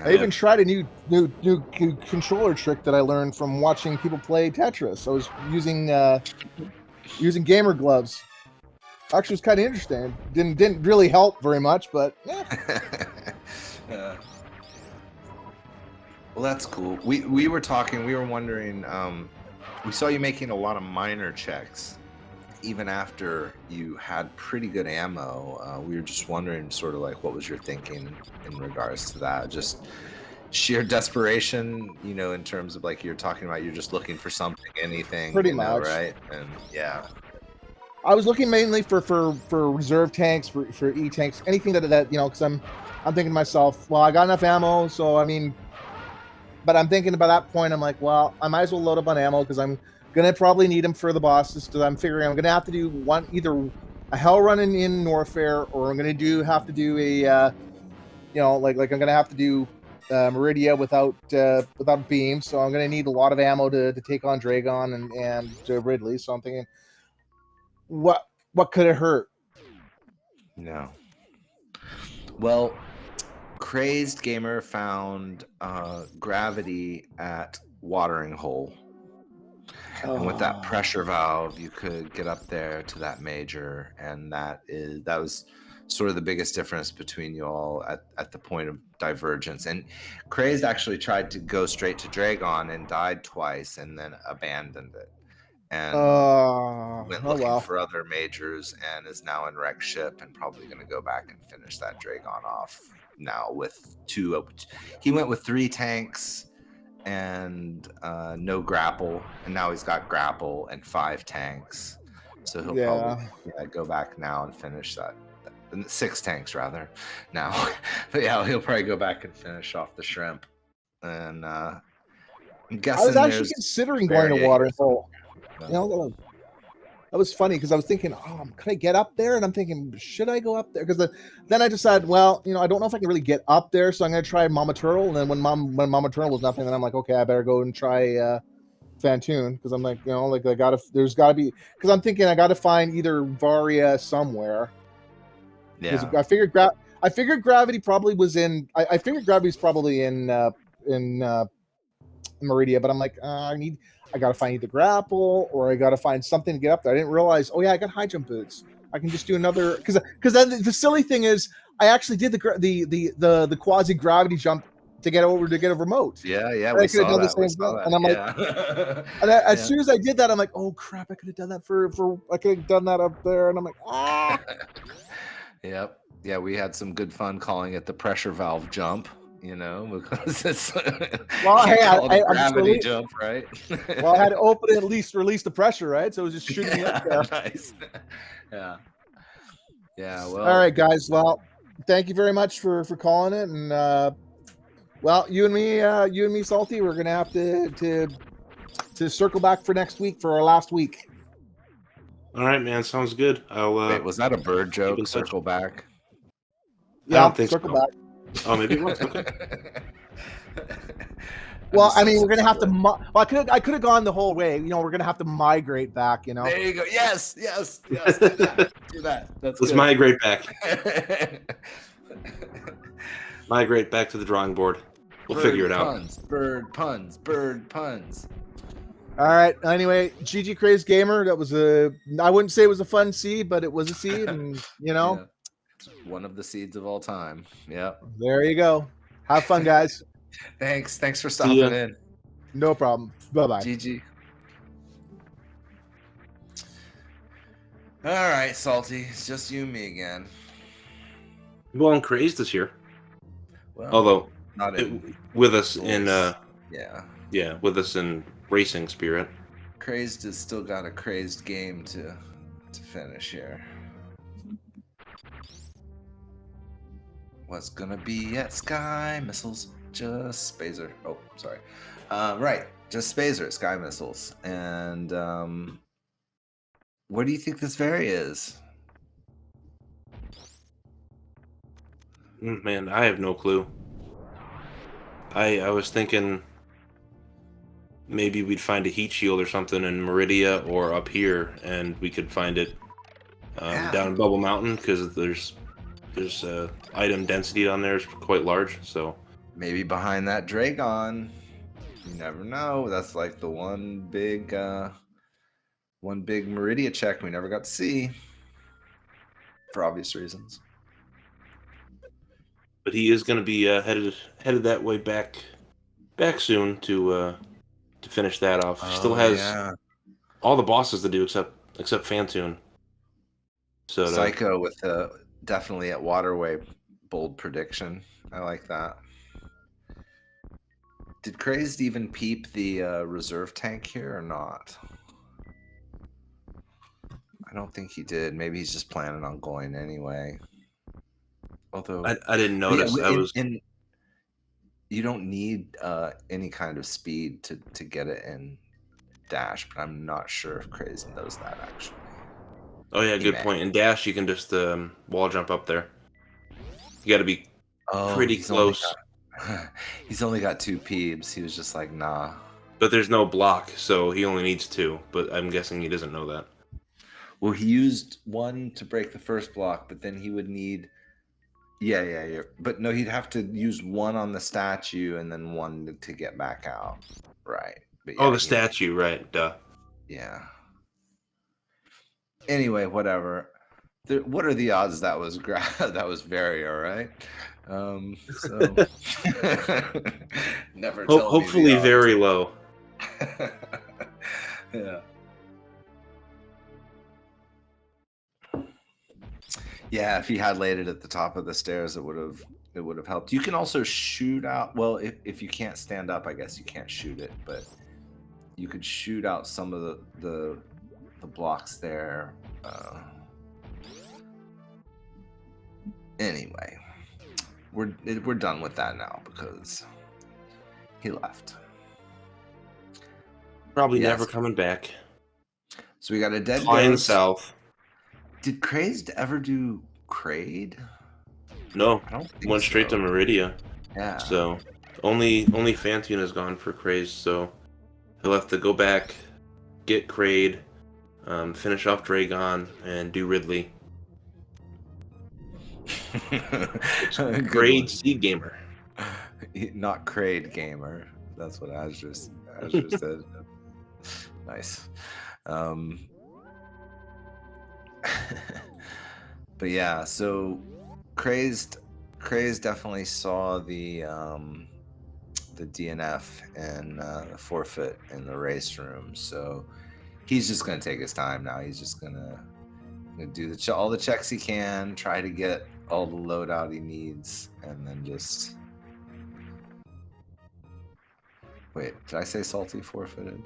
I even tried a new controller trick that I learned from watching people play Tetris. I was using gamer gloves. Actually, it was kind of interesting. Didn't really help very much, but yeah. Well, that's cool. We were talking. We were wondering. We saw you making a lot of minor checks, even after you had pretty good ammo. We were just wondering, sort of like, what was your thinking in regards to that? Just sheer desperation, in terms of like you're talking about. You're just looking for something, anything, Pretty much. right? And yeah. I was looking mainly for reserve tanks, for E-tanks, anything that because I'm thinking to myself, well, I got enough ammo, so I mean, but I'm thinking by that point, I'm like, well, I might as well load up on ammo because I'm gonna probably need them for the bosses. Because I'm figuring I'm gonna have to do either a hell run in Norfair, or I'm gonna have to do a like I'm gonna have to do Meridia without beams. So I'm gonna need a lot of ammo to take on Dragon and Ridley. So I'm thinking, what could it hurt? No. Well, Crazed Gamer found gravity at Watering Hole. And with that pressure valve, you could get up there to that major, and that was sort of the biggest difference between you all at the point of divergence. And Crazed actually tried to go straight to Dragon and died twice, and then abandoned it. And went looking for other majors, and is now in wreck ship and probably going to go back and finish that Dragon off now with 2. He went with 3 tanks and no grapple, and now he's got grapple and 5 tanks. So he'll probably go back now and finish that. 6 tanks rather now. But yeah, he'll probably go back and finish off the shrimp. And I'm guessing I was actually considering going to Watering Hole. That was funny because I was thinking, can I get up there? And I'm thinking, should I go up there? Because then I decided, well, I don't know if I can really get up there, so I'm going to try Mama Turtle. And then when Mama Turtle was nothing, then I'm like, okay, I better go and try Fantoon, because I'm like, there's got to be, because I'm thinking I got to find either Varia somewhere. Yeah. I figured gravity probably was in. I figured gravity's probably in Meridia, but I'm like, I gotta find either grapple or I gotta find something to get up there. I didn't realize, oh yeah, I got high jump boots. I can just do another, because then the silly thing is, I actually did the quasi gravity jump to get a remote. Yeah, we saw that. And I'm like, and as soon as I did that, I'm like, oh crap, I could have done that I could have done that up there, and I'm like, Yep. Yeah, we had some good fun calling it the pressure valve jump, because it's Well, can't hey, call it a I'm just gravity jump, right? well, I had to open it, at least release the pressure, right? So it was just shooting me up there. Nice. Yeah. Yeah. All Well, right, guys. Well, thank you very much for calling it, and well, you and me, Salty, we're gonna have to circle back for next week for our last week. All right, man. Sounds good. I'll wait, was that a bird in joke? touch. Circle back. I Yeah, don't think circle so. back. Oh, maybe it was. Okay. Well, I mean, we're gonna have to. Well, I could have gone the whole way. We're gonna have to migrate back. There you go. Yes. Do that. Do that. That's Let's good. migrate back. Migrate back to the drawing board. We'll figure it out. Bird puns. All right. Anyway, GG Crazed Gamer. That was I wouldn't say it was a fun seed, but it was a seed, and Yeah. One of the seeds of all time. Yep. There you go. Have fun, guys. Thanks for stopping in. No problem. Bye-bye. GG. All right, Salty. It's just you and me again. Well, I'm crazed this year. Well, Although not with us in yeah, with us in racing spirit. Crazed has still got a crazed game to finish here. What's gonna be at Sky Missiles? Just Spazer. Oh, sorry. Right, just Spazer, Sky Missiles. And what do you think this vary is? Man, I have no clue. I was thinking maybe we'd find a heat shield or something in Meridia or up here, and we could find it down in Bubble Mountain because there's item density on there is quite large. So maybe behind that Dragon. You never know. That's like the one big Meridia check we never got to see for obvious reasons. but he is going to be headed that way back soon to finish that off. He still has all the bosses to do except Fantoon. So Psycho with definitely at Waterway bold prediction. I like that. Did Crazed even peep the reserve tank here or not? I don't think he did. Maybe he's just planning on going anyway. Although I didn't notice. You don't need any kind of speed to get it in Dash, but I'm not sure if Crazed knows that actually. Oh yeah, good point. In Dash, you can just wall jump up there. You got to be pretty close. He's only got 2 peebs. He was just like, nah. But there's no block, so he only needs 2. But I'm guessing he doesn't know that. Well, he used 1 to break the first block, but then he would need... Yeah. But no, he'd have to use 1 on the statue and then 1 to get back out. Right. But yeah, the statue, right. Duh. Yeah. Anyway, whatever. What are the odds that was that was very all right? So never tell hopefully me the odds. very low. Yeah. Yeah, if he had laid it at the top of the stairs, it would have helped. You can also shoot out. Well, if you can't stand up, I guess you can't shoot it, but you could shoot out some of the blocks there. Anyway, we're done with that now because he left. Probably never coming back. So we got a dead Flying ghost. south. Did Crazed ever do Kraid? No, I don't think went straight so. to Meridia. Yeah. So only Fantoon has gone for Crazed, so he'll have to go back, get Kraid, finish off Dragon, and do Ridley. Kraid Seed Gamer. Not Kraid Gamer. That's what Azure said. Nice. But yeah, so Crazed definitely saw the DNF and the forfeit in the race room. So he's just gonna take his time now. He's just gonna do all the checks he can, try to get all the loadout he needs, and then just wait. Did I say Salty forfeited?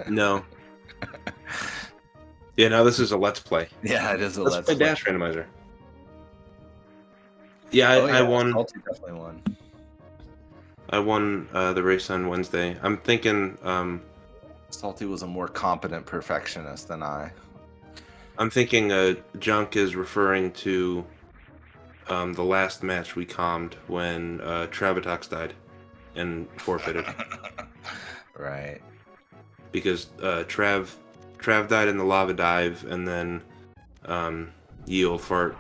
No. Yeah, no, this is a let's play. Yeah, it is a Let's play play. Dash Randomizer. Yeah, Oh, I won. Salty definitely won. I won the race on Wednesday. I'm thinking. Salty was a more competent perfectionist than I. I'm thinking. Junk is referring to the last match we calmed when Travatox died and forfeited Right. because Trav died in the lava dive, and then Yeel Fart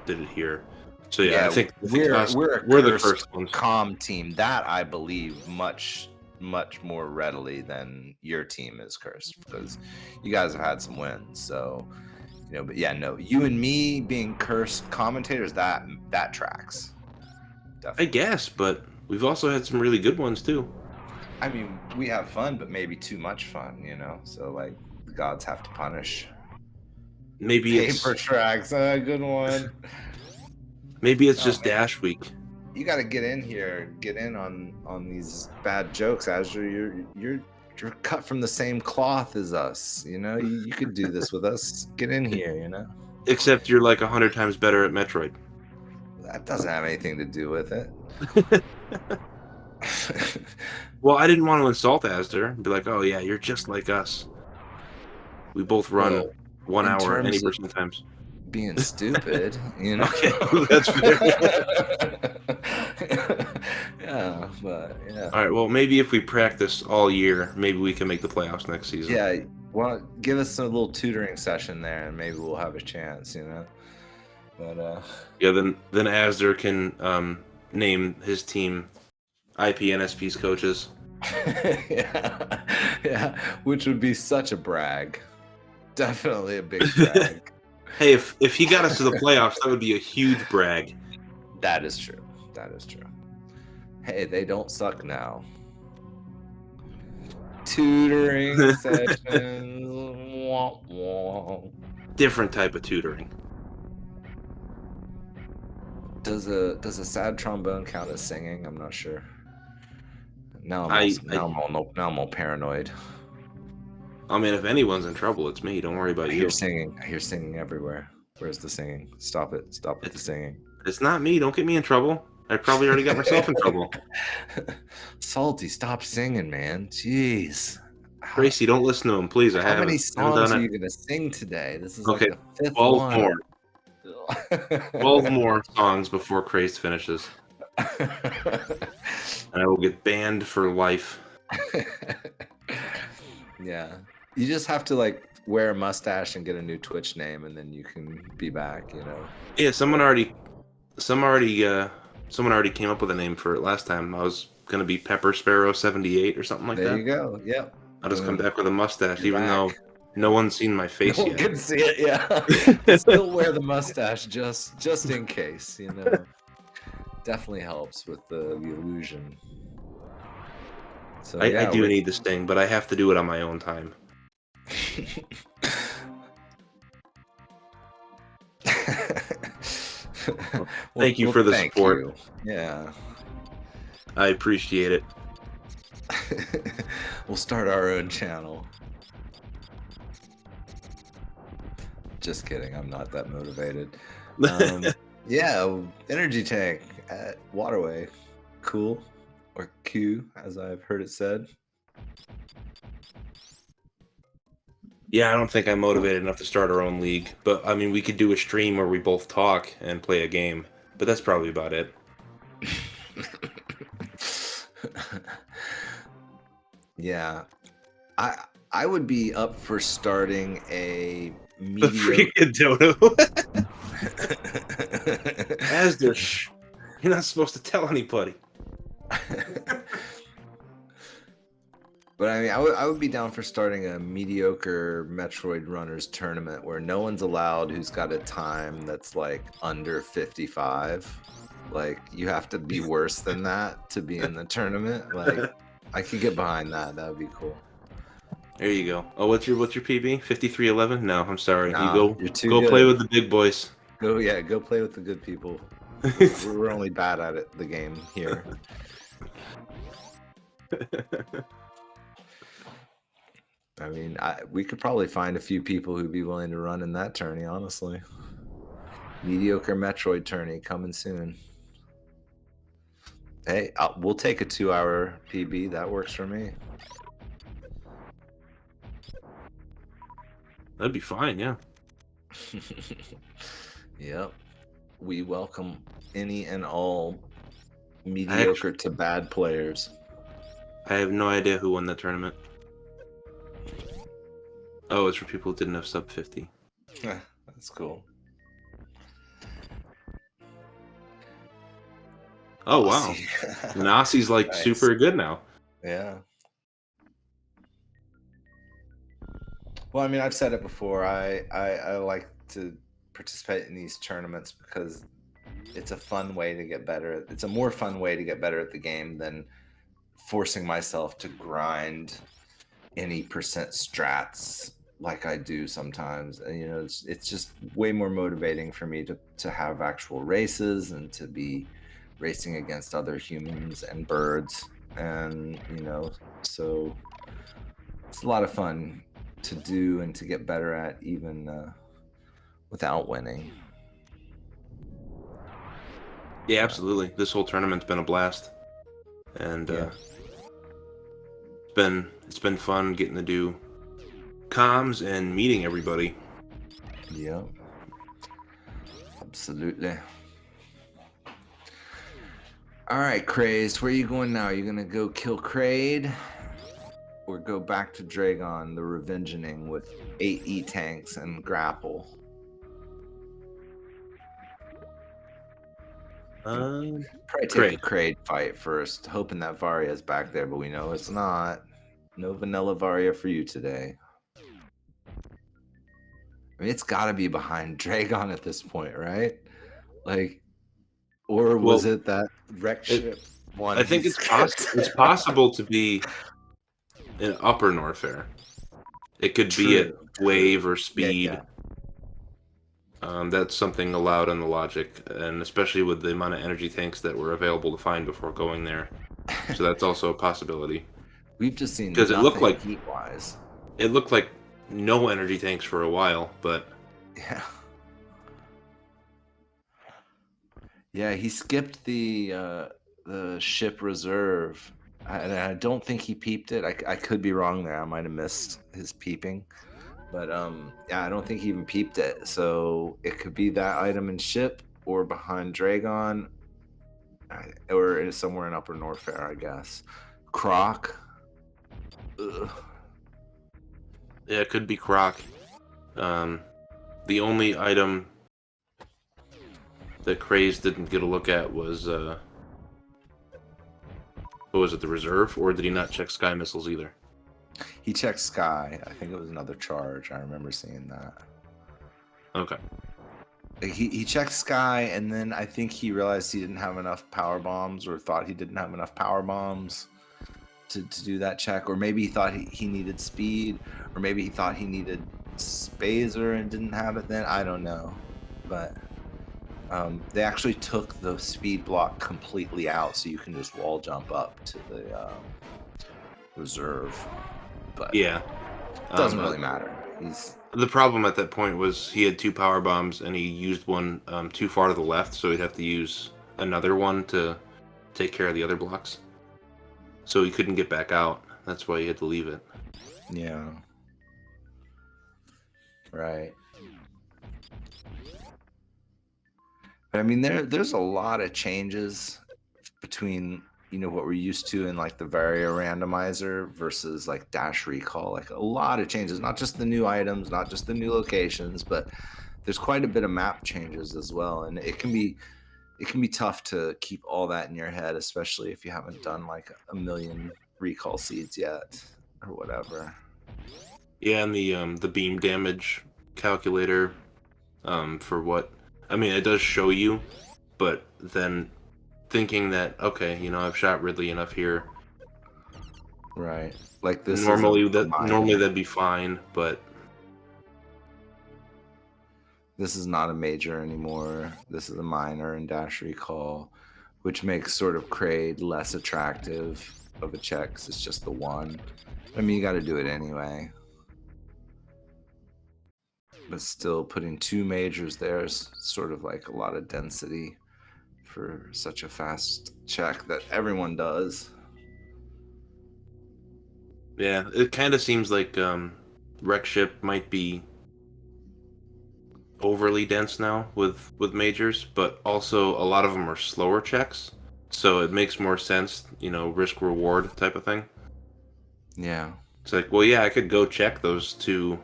did it here. So yeah, I think we're the first ones. calm team. That I believe much more readily than your team is cursed, because you guys have had some wins. So but yeah, no, you and me being cursed commentators, that tracks. Definitely. I guess, but we've also had some really good ones too. I mean, we have fun, but maybe too much fun, So like, the gods have to punish. Maybe Paper tracks, good one. Maybe it's just Dash Week. You got to get in here, get in on these bad jokes, Azure. You're cut from the same cloth as us, You could do this with us. Get in here, Except you're like 100 times better at Metroid. That doesn't have anything to do with it. Well, I didn't want to insult Asder and be like, "Oh yeah, you're just like us. We both run 1 hour 80% times." Being stupid, Okay, that's fair. Yeah, but yeah. All right, well, maybe if we practice all year, maybe we can make the playoffs next season. Yeah, well, give us a little tutoring session there, and maybe we'll have a chance, But yeah, then Asder can name his team IPNSP's coaches. yeah, which would be such a brag. Definitely a big brag. Hey, if he got us to the playoffs, that would be a huge brag. That is true. Hey, they don't suck now. Tutoring sessions. Wah, wah. Different type of tutoring. Does a sad trombone count as singing? I'm not sure. Now I'm all paranoid. I mean, if anyone's in trouble, it's me. Don't worry about you. I hear singing everywhere. Where's the singing? Stop it. Stop with the singing. It's not me. Don't get me in trouble. I probably already got myself in trouble. Salty, stop singing, man. Jeez. Gracie, don't listen to him, please. How many songs are you going to sing today? This is okay, like the fifth 12 one. more. 12 more songs before Crazed finishes. And I will get banned for life. Yeah. You just have to wear a mustache and get a new Twitch name, and then you can be back, Yeah, someone already came up with a name for it last time. I was gonna be Pepper Sparrow 78 or something like that. There you go. Yep. I'll just come back with a mustache, even though no one's seen my face yet. No one can see it. Yeah. Still wear the mustache just in case. Definitely helps with the illusion. So I do need this thing, but I have to do it on my own time. Thank you for the support. You. Yeah. I appreciate it. We'll start our own channel. Just kidding. I'm not that motivated. Yeah, energy tank at Waterway. Cool. Or Q, as I've heard it said. Yeah, I don't think I'm motivated enough to start our own league. But, I mean, we could do a stream where we both talk and play a game. But that's probably about it. Yeah. I would be up for starting a mediocre... The freaking dodo. Asder, you're not supposed to tell anybody. But I mean, I would be down for starting a mediocre Metroid runners tournament where no one's allowed who's got a time that's under 55. You have to be worse than that to be in the tournament. I could get behind that. That would be cool. There you go. Oh, what's your PB? 5311? No, I'm sorry. Nah, you go good. Play with the big boys. Go play with the good people. We're only bad at it, the game here. I mean, we could probably find a few people who'd be willing to run in that tourney, honestly. Mediocre Metroid tourney coming soon. Hey, we'll take a 2-hour PB. That works for me. That'd be fine, yeah. Yep. We welcome any and all mediocre to bad players. I have no idea who won that tournament. Oh, it's for people who didn't have sub 50. That's cool. Oh, wow. Nassi's like Nice. super good now. Yeah. Well, I mean, I've said it before. I like to participate in these tournaments because it's a fun way to get better. It's a more fun way to get better at the game than forcing myself to grind any percent strats like I do sometimes. And, you know, it's just way more motivating for me to have actual races and to be racing against other humans and birds. And, you know, so it's a lot of fun to do and to get better at, even without winning. Yeah, absolutely. This whole tournament's been a blast, and it's been fun getting to do comms and meeting everybody. Yeah, absolutely. All right, Crazed, where are you going now? Are you gonna go kill Kraid, or go back to Dragon, the Revengeing, with 8 E-tanks and grapple? Probably take a Kraid fight first, hoping that Varia's back there, but we know it's not. No vanilla Varia for you today. I mean, it's got to be behind Dragon at this point, right? Like, or was it that wreck ship one? I think it's possible to be in Upper Norfair. It could be at Wave or Speed. Yeah. That's something allowed in the logic, and especially with the amount of energy tanks that were available to find before going there. So that's also a possibility. We've just seen because it looked like heat-wise. It looked like no energy tanks for a while, but yeah, he skipped the ship reserve, and I don't think he peeped it. I could be wrong there. I might have missed his peeping. But yeah, I don't think he even peeped it. So it could be that item in ship, or behind Dragon, or somewhere in Upper Norfair, I guess. Croc. Ugh. Yeah, it could be Croc. The only item that Craze didn't get a look at was what was it, the reserve, or did he not check Sky Missiles either? He checked Sky. I think it was another charge. I remember seeing that. Okay. He checked Sky, and then I think he realized he didn't have enough power bombs, or thought he didn't have enough power bombs to do that check. Or maybe he thought he needed speed, or maybe he thought he needed Spazer and didn't have it then. I don't know. But they actually took the speed block completely out, so you can just wall jump up to the reserve. But yeah, it doesn't really matter. The problem at that point was he had 2 power bombs and he used one too far to the left, so he'd have to use another one to take care of the other blocks. So he couldn't get back out. That's why he had to leave it. Yeah. Right. But I mean, there's a lot of changes between, you know, what we're used to in like the Varia randomizer versus like Dash Recall. Like a lot of changes, not just the new items, not just the new locations, but there's quite a bit of map changes as well. And it can be tough to keep all that in your head, especially if you haven't done like a million recall seeds yet or whatever. Yeah, and the beam damage calculator for what, I mean, it does show you, but then thinking that, okay, you know, I've shot Ridley enough here. Right. Like this normally that'd be fine, but This is not a major anymore. This is a minor in Dash Recall, which makes sort of Kraid less attractive of a check 'cause it's just the one. I mean, you got to do it anyway. But still, putting 2 majors there is sort of like a lot of density for such a fast check that everyone does. Yeah, it kind of seems like Wreck Ship might be overly dense now with majors, but also a lot of them are slower checks, so it makes more sense, risk reward type of thing. Yeah. It's like, well, yeah, I could go check those 2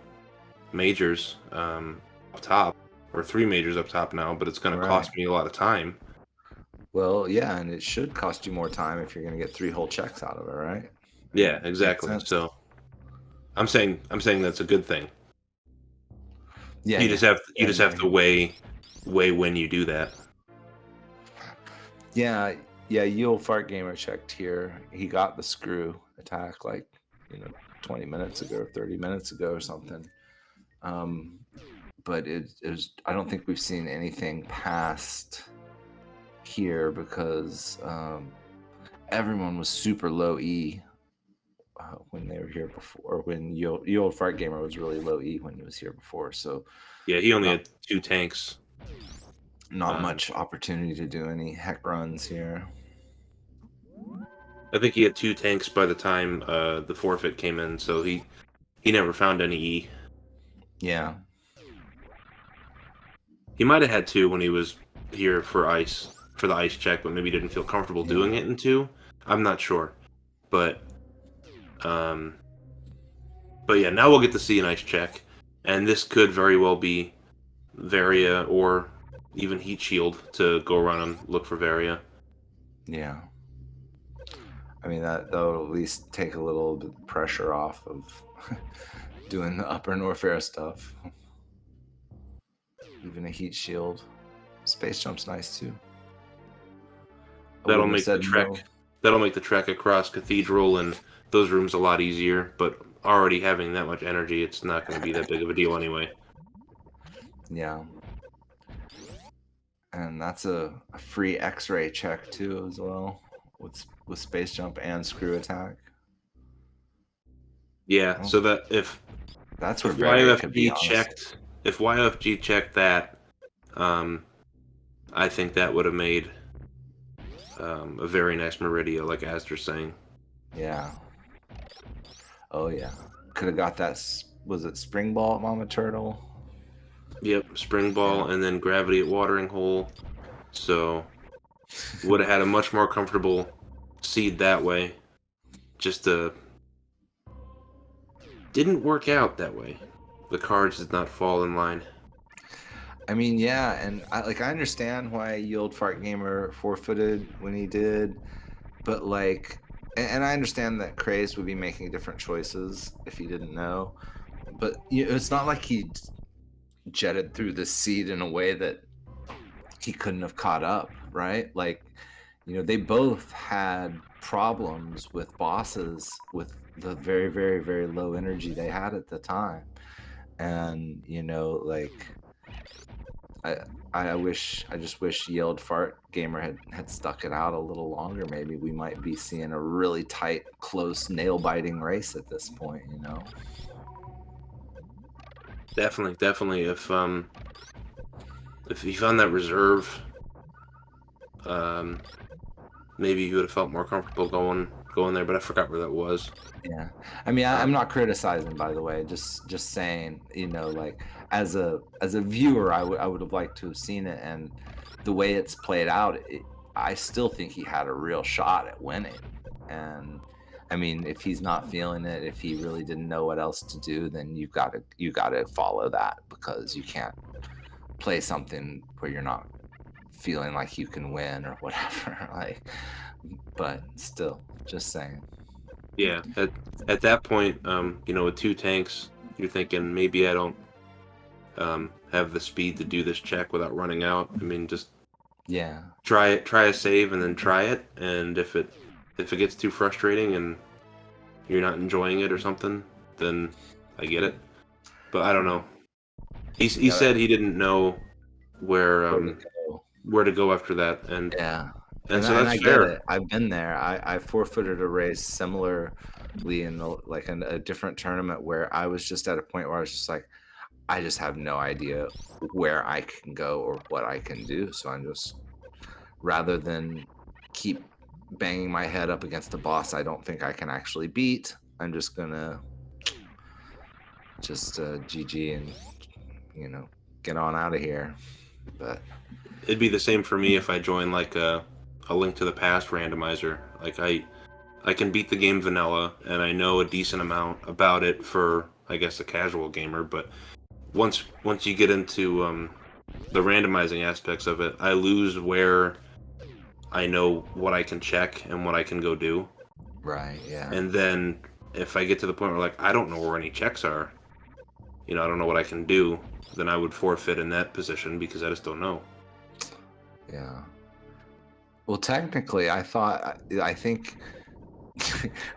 majors up top, or 3 majors up top now, but it's going to cost me a lot of time. Well, yeah, and it should cost you more time if you're going to get 3 whole checks out of it, right? Yeah, exactly. So I'm saying that's a good thing. Yeah, you just have to weigh when you do that. Yeah, Yule Fart Gamer checked here. He got the screw attack like 20 minutes ago or 30 minutes ago or something. But it was. I don't think we've seen anything past here because everyone was super low E when they were here before. When Yule Fart Gamer was really low E when he was here before. So yeah, he only had 2 tanks. Not much opportunity to do any heck runs here. I think he had 2 tanks by the time the forfeit came in, so he never found any E. Yeah. He might have had 2 when he was here for the ice check, but maybe didn't feel comfortable doing it in 2. I'm not sure, but yeah, now we'll get to see an ice check, and this could very well be Varia or even Heat Shield to go around and look for Varia. Yeah. I mean, that'll at least take a little bit of pressure off of doing the upper Norfair stuff. Even a Heat Shield. Space Jump's nice too. That'll make the trek. No. That'll make the trek across Cathedral and those rooms a lot easier, but already having that much energy, it's not going to be that big of a deal anyway. Yeah. And that's a free X-ray check too as well with Space Jump and Screw Attack. Yeah, so that if YFG checked, if YFG checked that, I think that would have made a very nice Meridia, like Astor's saying. Yeah. Oh yeah. Could have got that. Was it Spring Ball at Mama Turtle? Yep, Spring Ball and then Gravity at Watering Hole. So would have had a much more comfortable seed that way. Just didn't work out that way. The cards did not fall in line. I mean, yeah, and I understand why Yield Fart Gamer forfeited when he did, but and I understand that Craze would be making different choices if he didn't know, but it's not like he jetted through the seed in a way that he couldn't have caught up, right? They both had problems with bosses with the very, very, very low energy they had at the time, and I just wish Yelled Fart Gamer had stuck it out a little longer. Maybe we might be seeing a really tight, close, nail-biting race at this point, Definitely. If he found that reserve, maybe he would have felt more comfortable going there, but I forgot where that was. Yeah, I mean, I'm not criticizing, by the way. Just saying, as a viewer, I would have liked to have seen it, and the way it's played out, I still think he had a real shot at winning. And I mean, if he's not feeling it, if he really didn't know what else to do, then you got to follow that, because you can't play something where you're not feeling like you can win or whatever. But still, just saying. Yeah, at that point, with 2 tanks, you're thinking maybe I don't have the speed to do this check without running out. I mean, just try a save and then try it, and if it gets too frustrating and you're not enjoying it or something, then I get it. But I don't know. He said he didn't know where Where to go. where to go after that, and Yeah. so And that's I get fair. it. I've been there. I forfeited a race similarly in a different tournament where I was just at a point where I was just like, I just have no idea where I can go or what I can do. So I'm just, rather than keep banging my head up against a boss I don't think I can actually beat, I'm just gonna just GG and get on out of here. But It'd be the same for me if I join like a Link to the Past randomizer. Like I can beat the game vanilla, and I know a decent amount about it for, I guess, a casual gamer. But once you get into the randomizing aspects of it, I lose where I know what I can check and what I can go do. right, yeah, And then if I get to the point where like I don't know where any checks are, I don't know what I can do, then I would forfeit in that position because I just don't know. yeah. Well, technically, I think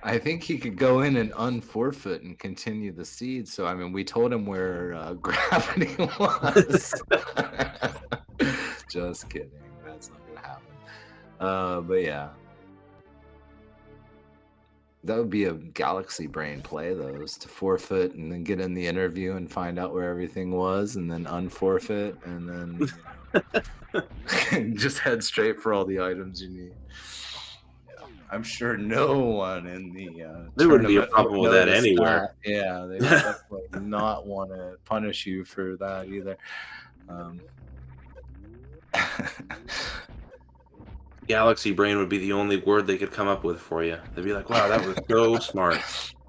I think he could go in and unforfeit and continue the seed. So I mean, we told him where gravity was. Just kidding. That's not gonna happen. But yeah, that would be a galaxy brain play, those to forfeit and then get in the interview and find out where everything was, and then unforfeit, and then just head straight for all the items you need. I'm sure no one in the There wouldn't be a tournament would problem with that notice anywhere. that. Yeah, they would definitely not want to punish you for that either. Um, Galaxy brain would be the only word they could come up with for you. They'd be like, "Wow, that was so smart."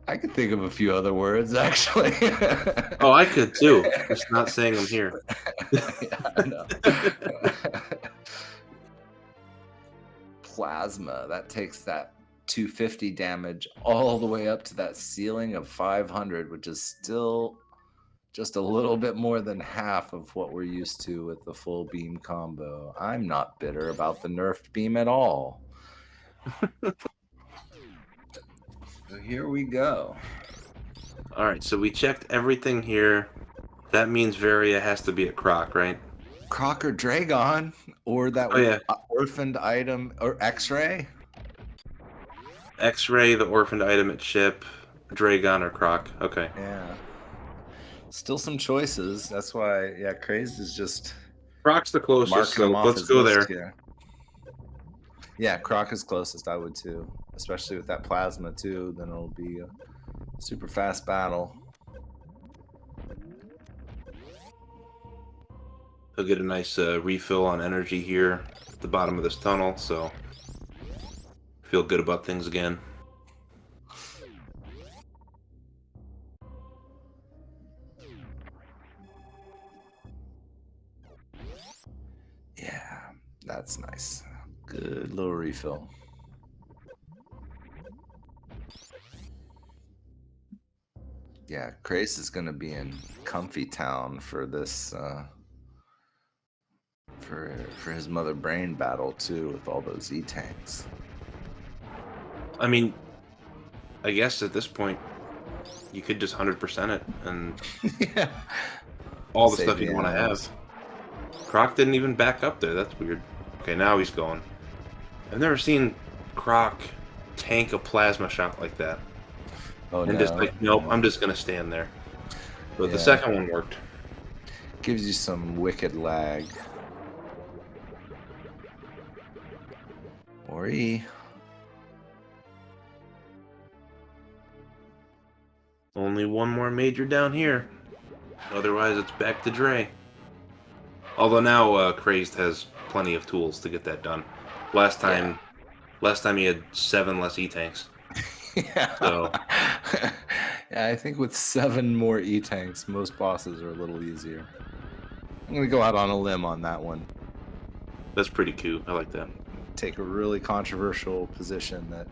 I could think of a few other words actually. Oh, I could too. Just not saying them here. Yeah, I know. Plasma, that takes that 250 damage all the way up to that ceiling of 500, which is still just a little bit more than half of what we're used to with the full beam combo. I'm not bitter about the nerfed beam at all. So here we go. All right, so we checked everything here. That means Varia has to be at Croc, right? Croc or Dragon, or that Oh yeah, orphaned item, or X-ray. X-Ray, the orphaned item at Ship, Dragon or Croc. Okay. Yeah. Still some choices. That's why, yeah, Crazed is just Croc's the closest, marking them so off let's his go list there. here. Yeah, Croc is closest, I would too. Especially with that plasma too, then it'll be a super fast battle. He'll get a nice refill on energy here at the bottom of this tunnel, so feel good about things again. Yeah, that's nice. Good little refill. Yeah, Crace is gonna be in comfy town for this for his mother brain battle too, with all those E-tanks. I mean, I guess at this point, you could just 100% it and Yeah. all the Save stuff the you'd want to animals. have. Croc didn't even back up there. That's weird. Okay, now he's going. I've never seen Croc tank a plasma shot like that. Oh And no. just like, nope, I'm just going to stand there. But the Yeah. second one worked. Gives you some wicked lag. Or E. Only one more major down here. Otherwise, it's back to Dre. Although now Crazed has plenty of tools to get that done. Last time he had 7 less E-tanks. Yeah. So Yeah, I think with 7 more E-tanks, most bosses are a little easier. I'm gonna go out on a limb on that one. that's pretty cute. I like that. Take a really controversial position that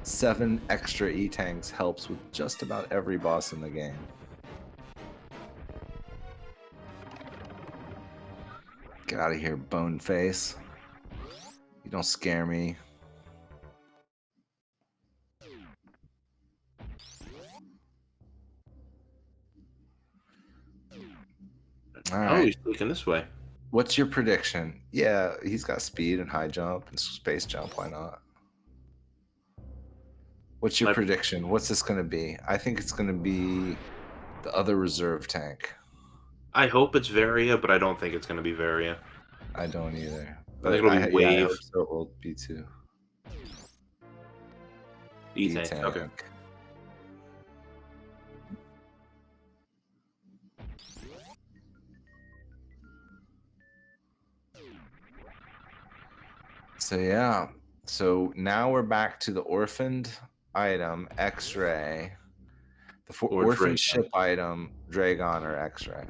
7 extra E-tanks helps with just about every boss in the game. Get out of here, bone face. You don't scare me. All Oh, right. he's looking this way. What's your prediction? Yeah, he's got speed and high jump and space jump. Why not? What's your My- prediction? What's this going to be? I think it's going to be the other reserve tank. I hope it's Varia, but I don't think it's going to be Varia. I don't either. I think But it'll be yeah, I Wave. hope so it will be too. E-Tank. Okay. So yeah. So now we're back to the orphaned item, X-ray. The Or orphaned Dragon. ship item, Dragon or X-ray.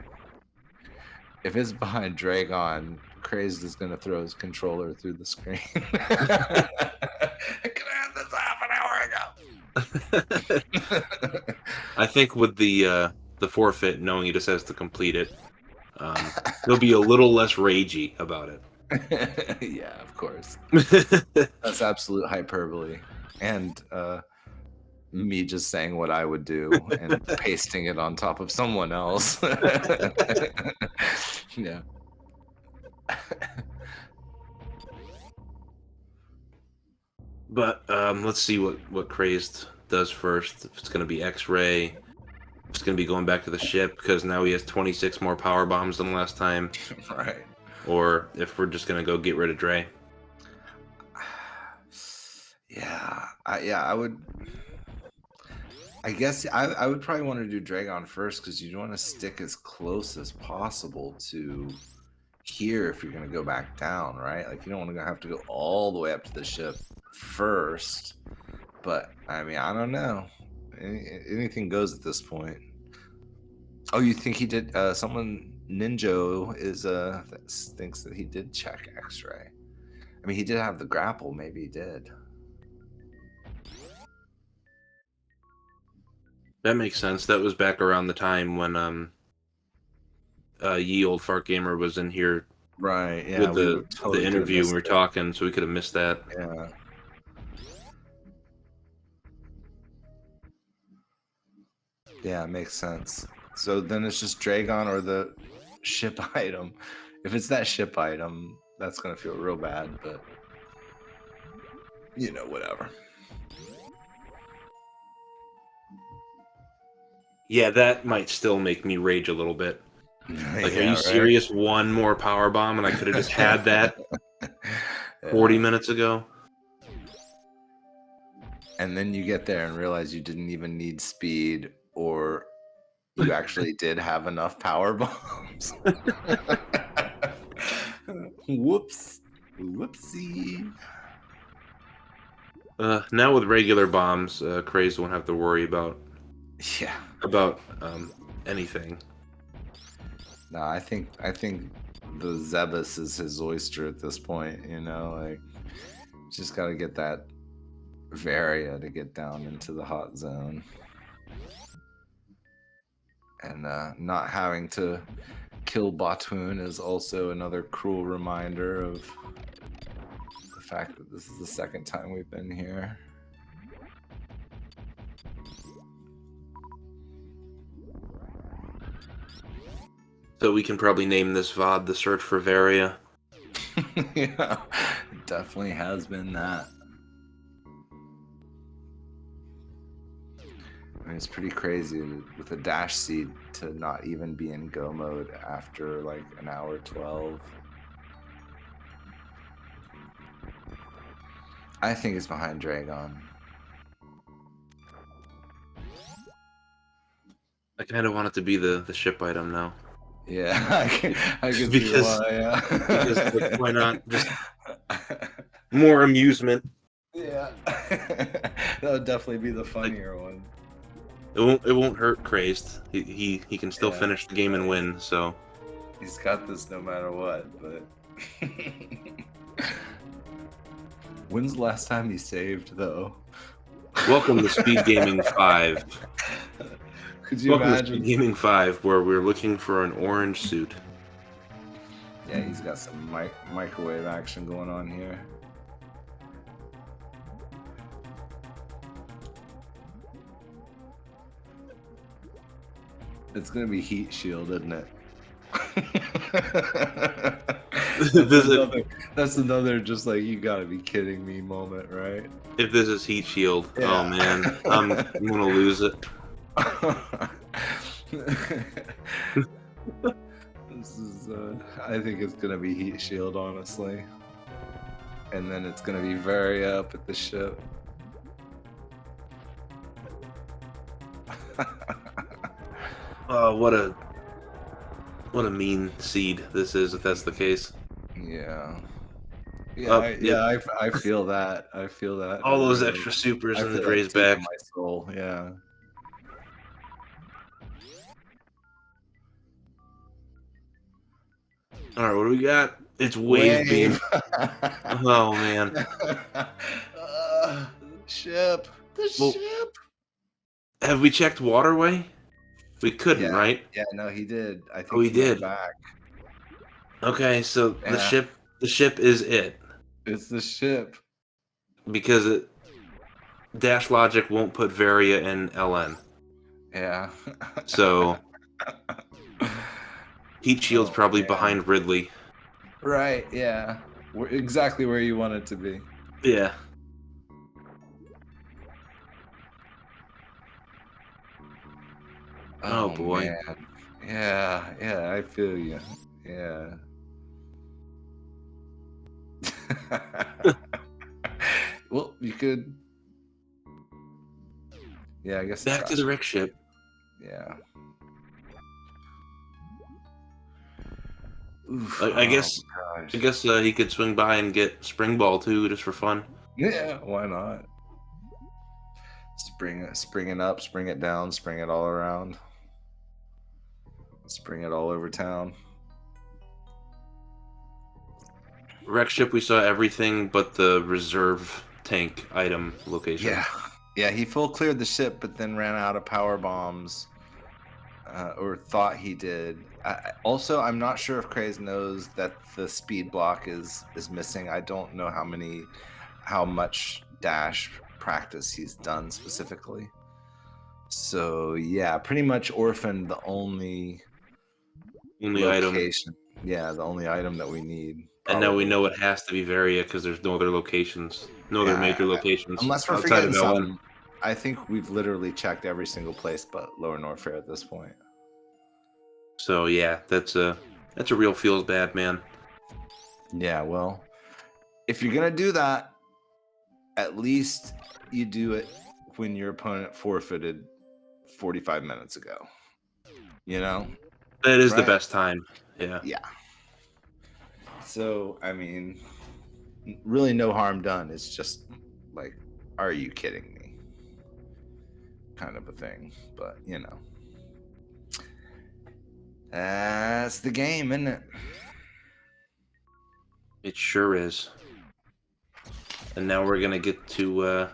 If it's behind Dragon, Crazed is gonna throw his controller through the screen. I could have had this half an hour ago. I think with the forfeit, knowing he just has to complete it, he'll be a little less ragey about it. Yeah, of course. That's absolute hyperbole. And me just saying what I would do and pasting it on top of someone else. Yeah. But let's see what Crazed does first. If it's going to be X-Ray, if it's going to be going back to the ship because now he has 26 more power bombs than last time, Right. or if we're just going to go get rid of Dre. Yeah. I would. I guess I would probably want to do Dragon first because you want to stick as close as possible to here if you're going to go back down, right? Like you don't want to have to go all the way up to the ship first. But I mean, I don't know. Anything goes at this point. Oh, you think he did? Someone Ninja is thinks that he did check X-ray. I mean, he did have the grapple. Maybe he did. That makes sense. That was back around the time when Ye Old Fart Gamer was in here Right. Yeah. with We the totally could've interview. We missed were it. talking, so we could have missed that. Yeah. Yeah, it makes sense. So then it's just Dragon or the ship item. If it's that ship item, that's gonna feel real bad, but you know, whatever. Yeah, that might still make me rage a little bit. Like, are Yeah, you right? serious? One more power bomb, and I could have just had that 40 Yeah. minutes ago. And then you get there and realize you didn't even need speed, or you actually did have enough power bombs. Whoops. Whoopsie. Now with regular bombs, Crazed won't have to worry about Yeah. anything. No, I think the Zebus is his oyster at this point, you know, like just gotta get that Varia to get down into the hot zone. And not having to kill Batoon is also another cruel reminder of the fact that this is the second time we've been here. So we can probably name this VOD The Search for Varia. Yeah, it definitely has been that. I mean, it's pretty crazy with a dash seed to not even be in go mode after like an hour 12. I think it's behind Dragon. I kind of want it to be the ship item now. Yeah, I can see Because- why. Yeah. because, like, why not just- More amusement. Yeah, that would definitely be the funnier one. It won't hurt Crazed. He can still Yeah. finish the game and win. So He's got this no matter what. But when's the last time he saved though? welcome to Speed Gaming 5. Could you Welcome to imagine? Speed Gaming 5, where we're looking for an orange suit. Yeah, he's got some microwave action going on here. It's gonna be heat shield, isn't it? That's another just like you gotta be kidding me moment, right? If this is heat shield, Yeah. oh man, I'm gonna lose it. This is I think it's gonna be heat shield, honestly. And then it's gonna be very up at the ship. Oh, what a mean seed this is if that's the case. Yeah. Yep. I feel that. I feel that. All those really. extra supers I in the feel that Dre's deep in back. my soul. Yeah. All right, what do we got? It's wave beam. Oh man. Ship. The ship. Have we checked waterway? We couldn't, Yeah. right? Yeah, no, he did. I think we he went did. back. Okay, so the Yeah. ship is it. It's the ship. Because Dash Logic won't put Varia in LN. Yeah. So Heat Shield's probably man. behind Ridley. Right, yeah. We're exactly where you want it to be. Yeah. Oh boy. Man. Yeah, I feel you. Yeah. Well, you could. Yeah, I guess. Back to the wreck ship. Yeah. Oof, I guess he could swing by and get Spring Ball too, just for fun. Yeah, why not? Spring it up, spring it down, spring it all around. Spring it all over town. Wreck ship, we saw everything but the reserve tank item location. Yeah, he full cleared the ship, but then ran out of power bombs, or thought he did. Also, I'm not sure if Craze knows that the speed block is missing. I don't know how much dash practice he's done specifically. So yeah, pretty much orphaned the only location. Item. Yeah, the only item that we need. Probably. And now we know it has to be Varia because there's no other locations, other major locations. Unless we're forgetting something. I think we've literally checked every single place but Lower Norfair at this point. So yeah, that's a real feels bad, man. Yeah, well, if you're gonna do that, at least you do it when your opponent forfeited 45 minutes ago. You know? That is the best time. Yeah. Yeah. So, I mean, really no harm done. It's just like, are you kidding me? Kind of a thing. But, you know. That's the game, isn't it? It sure is. And now we're going to get to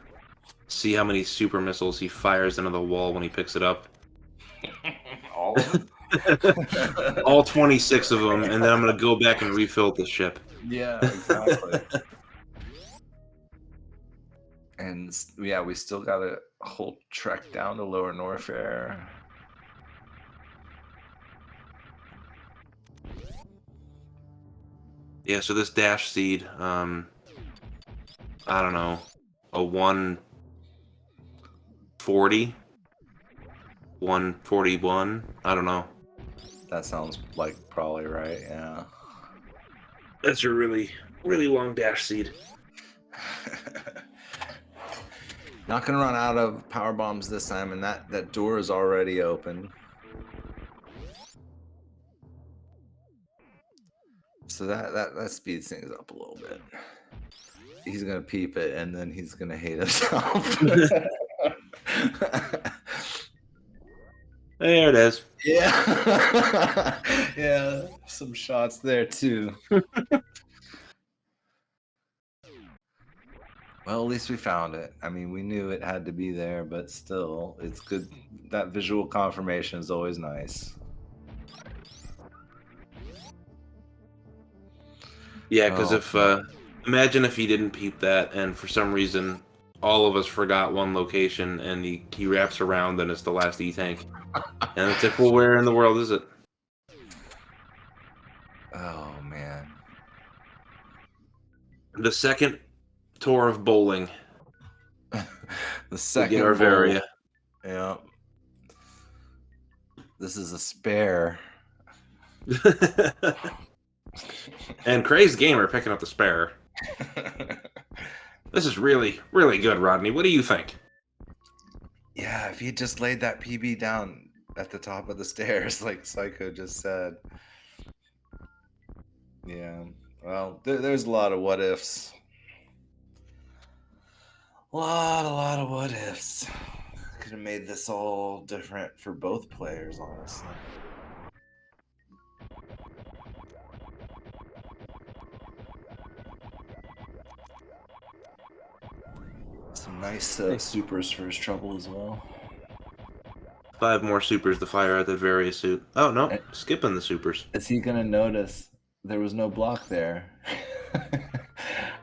see how many super missiles he fires into the wall when he picks it up. All of them? All 26 of them, and then I'm going to go back and refill the ship. Yeah, exactly. And yeah, we still got a whole trek down to Lower Norfair. Yeah, so this dash seed, I don't know, a 140, 141, I don't know. That sounds like probably right, yeah. That's a really, really long dash seed. Not gonna run out of power bombs this time, and that door is already open. So that speeds things up a little bit. He's gonna peep it, and then he's gonna hate himself. There it is. Yeah. Yeah, some shots there too. Well, at least we found it. I mean, we knew it had to be there, but still, it's good. That visual confirmation is always nice. Yeah, because imagine if he didn't peep that, and for some reason, all of us forgot one location, and he wraps around, and it's the last E-Tank. And it's like, well, where in the world is it? Oh man. The second tour of bowling. The To second get our bowl. Varia. Yeah. This is a spare. And Crazed Gamer picking up the spare. This is really, really good, Rodney. What do you think? Yeah, if he just laid that PB down at the top of the stairs, like Psycho just said. Yeah. Well, there's a lot of what ifs. A lot of what ifs. Could have made this all different for both players, honestly. Some nice supers for his trouble as well. 5 more supers to fire at the Varia suit. Oh, no. Skipping the supers. Is he going to notice there was no block there?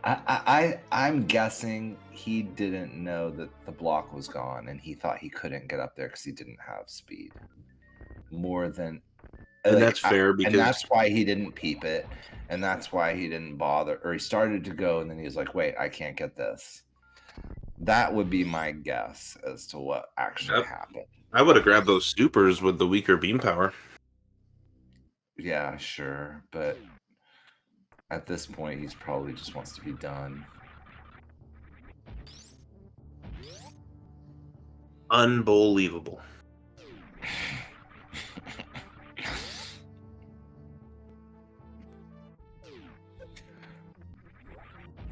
I'm guessing he didn't know that the block was gone and he thought he couldn't get up there because he didn't have speed. More than... And that's fair because... And that's why he didn't peep it. And that's why he didn't bother. Or he started to go and then he was like, wait, I can't get this. That would be my guess as to what actually happened. I would have grabbed those supers with the weaker beam power. Yeah, sure. But at this point, he's probably just wants to be done. Unbelievable.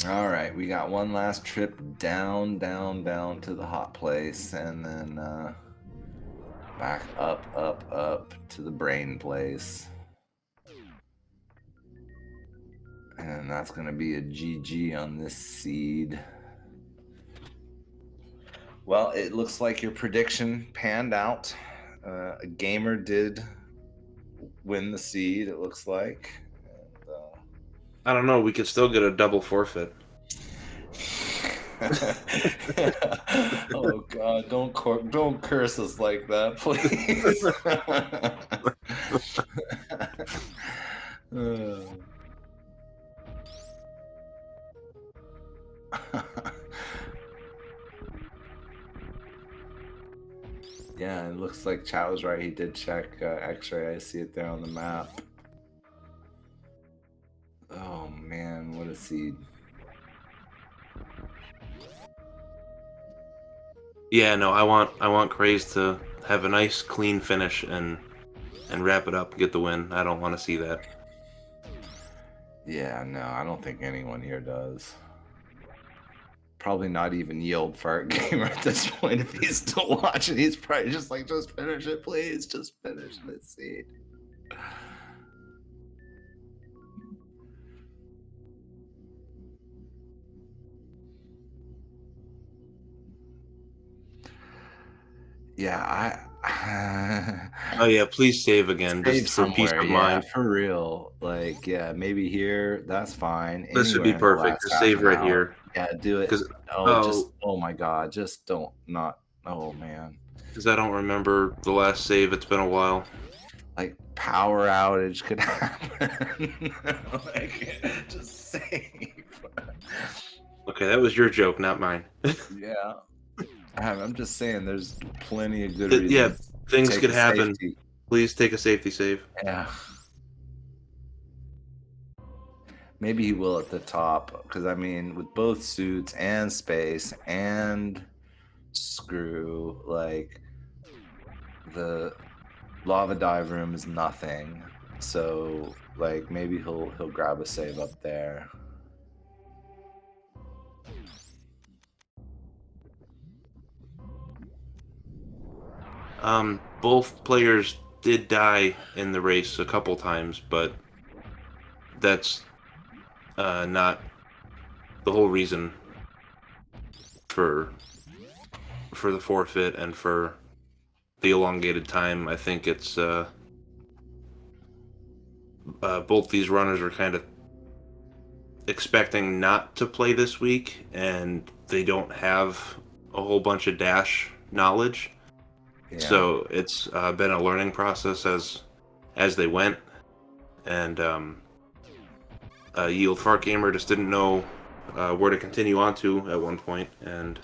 All right, we got one last trip down to the hot place, and then back up to the brain place. And that's going to be a GG on this seed. Well, it looks like your prediction panned out. A gamer did win the seed, it looks like. And, I don't know. We could still get a double forfeit. Oh God! Don't curse us like that, please. Yeah, it looks like Chow was right. He did check X-ray. I see it there on the map. Oh man, what a seed! Yeah, no, I want Craze to have a nice clean finish and wrap it up and get the win. I don't want to see that. Yeah, no, I don't think anyone here does. Probably not even Yield Fart Gamer at this point. If he's still watching, he's probably just like, just finish it, please. Just finish this seed. Yeah, Oh yeah, please save again, save just for peace somewhere, of yeah, mind. for real. Like, yeah, maybe here, that's fine. This would Anywhere be in the perfect. last Just half save an right hour. here. Yeah, do it. Because Oh my God, just don't not. Oh man, because I don't remember the last save. It's been a while. like power outage could happen. Like, just save. Okay, that was your joke, not mine. Yeah. I'm just saying, there's plenty of good reasons. Yeah, things Take could a happen. safety. Please take a safety save. Yeah. Maybe he will at the top, because I mean, with both suits and space and screw, like the lava dive room is nothing. So, like, maybe he'll grab a save up there. Both players did die in the race a couple times, but that's not the whole reason for the forfeit and for the elongated time. I think it's both these runners are kind of expecting not to play this week, and they don't have a whole bunch of dash knowledge. Yeah. So it's been a learning process as they went, and Yield Fart Gamer just didn't know where to continue on to at one point, and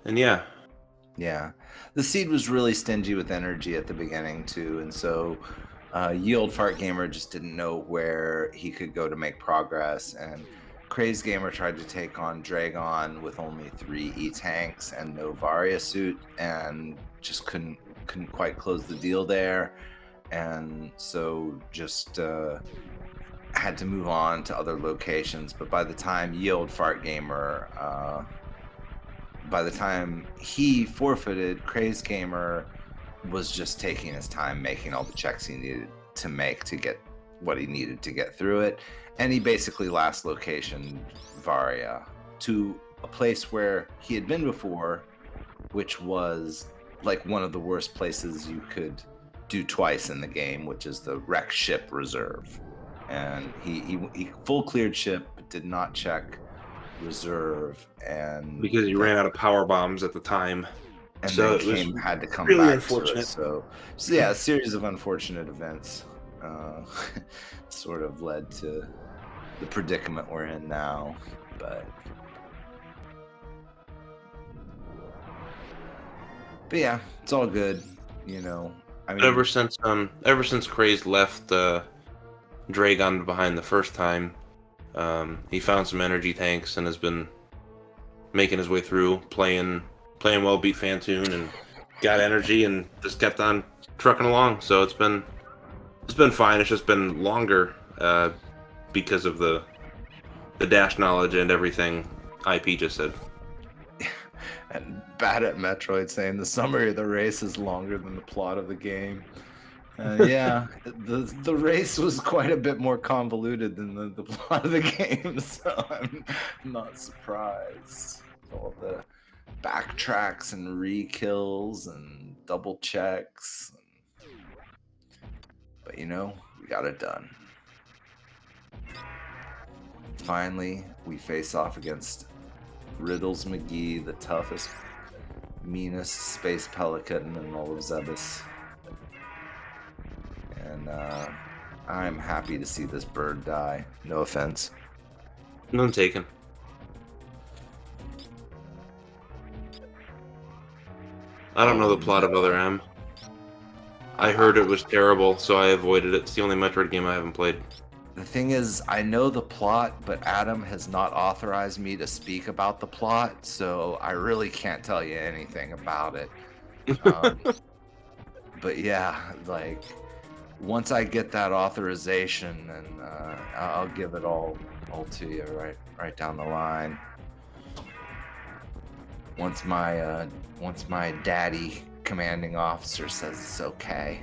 yeah. Yeah. The seed was really stingy with energy at the beginning too, and so Yield Fart Gamer just didn't know where he could go to make progress, and Crazed Gamer tried to take on Dragon with only 3 E-tanks and no Varia suit, and just couldn't quite close the deal there, and so just had to move on to other locations. But by the time Yield Fart Gamer by the time he forfeited, Crazed Gamer was just taking his time making all the checks he needed to make to get what he needed to get through it. And he basically last location Varia to a place where he had been before, which was like one of the worst places you could do twice in the game, which is the wreck ship reserve. And he full cleared ship, but did not check reserve, and Because you ran out of power bombs at the time, and so then had to come really back unfortunate. to it. So yeah, a series of unfortunate events sort of led to the predicament we're in now. But yeah, it's all good, you know. I mean, ever since Crazed left Dragon behind the first time, he found some energy tanks and has been making his way through, playing well, beat Fantoon, and got energy, and just kept on trucking along. So it's been fine. It's just been longer because of the dash knowledge and everything IP just said. and bad at Metroid saying the summary of the race is longer than the plot of the game. Yeah, the race was quite a bit more convoluted than the plot of the game, so I'm not surprised. All the backtracks and re-kills and double checks. But you know, we got it done. Finally, we face off against Riddles McGee, the toughest, meanest space pelican in all of Zebus. And I'm happy to see this bird die. No offense. None taken. I don't know the plot of Other M. I heard it was terrible, so I avoided it. It's the only Metroid game I haven't played. The thing is, I know the plot, but Adam has not authorized me to speak about the plot, so I really can't tell you anything about it. But yeah, like, once I get that authorization, and I'll give it all to you right down the line. Once my daddy commanding officer says it's okay,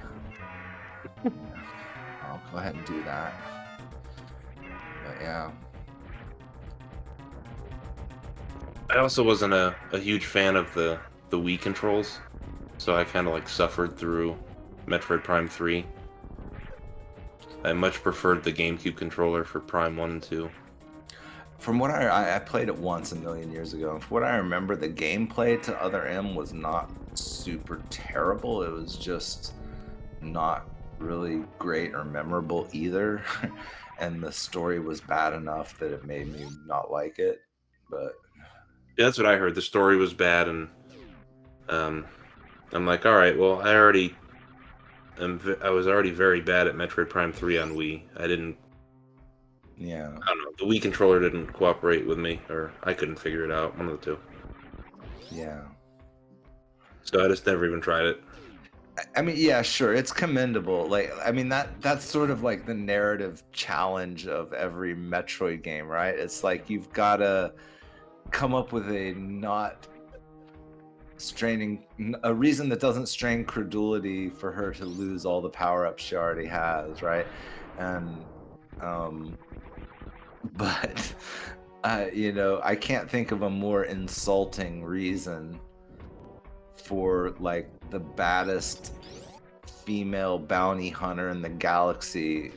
I'll go ahead and do that. But yeah. I also wasn't a huge fan of the Wii controls, so I kind of like suffered through Metroid Prime 3. I much preferred the GameCube controller for Prime 1 and 2. From what I played it once a million years ago, and from what I remember, the gameplay to Other M was not super terrible. It was just not really great or memorable either. And the story was bad enough that it made me not like it. But yeah, that's what I heard. The story was bad, and I'm like, all right, well, I was already very bad at Metroid Prime 3 on Wii. I don't know. The Wii controller didn't cooperate with me, or I couldn't figure it out. One of the two. Yeah. So I just never even tried it. I mean, yeah, sure, it's commendable. Like, I mean, that's sort of like the narrative challenge of every Metroid game, right? It's like you've got to come up with a reason that doesn't strain credulity for her to lose all the power-ups she already has, right? And but I can't think of a more insulting reason for like the baddest female bounty hunter in the galaxy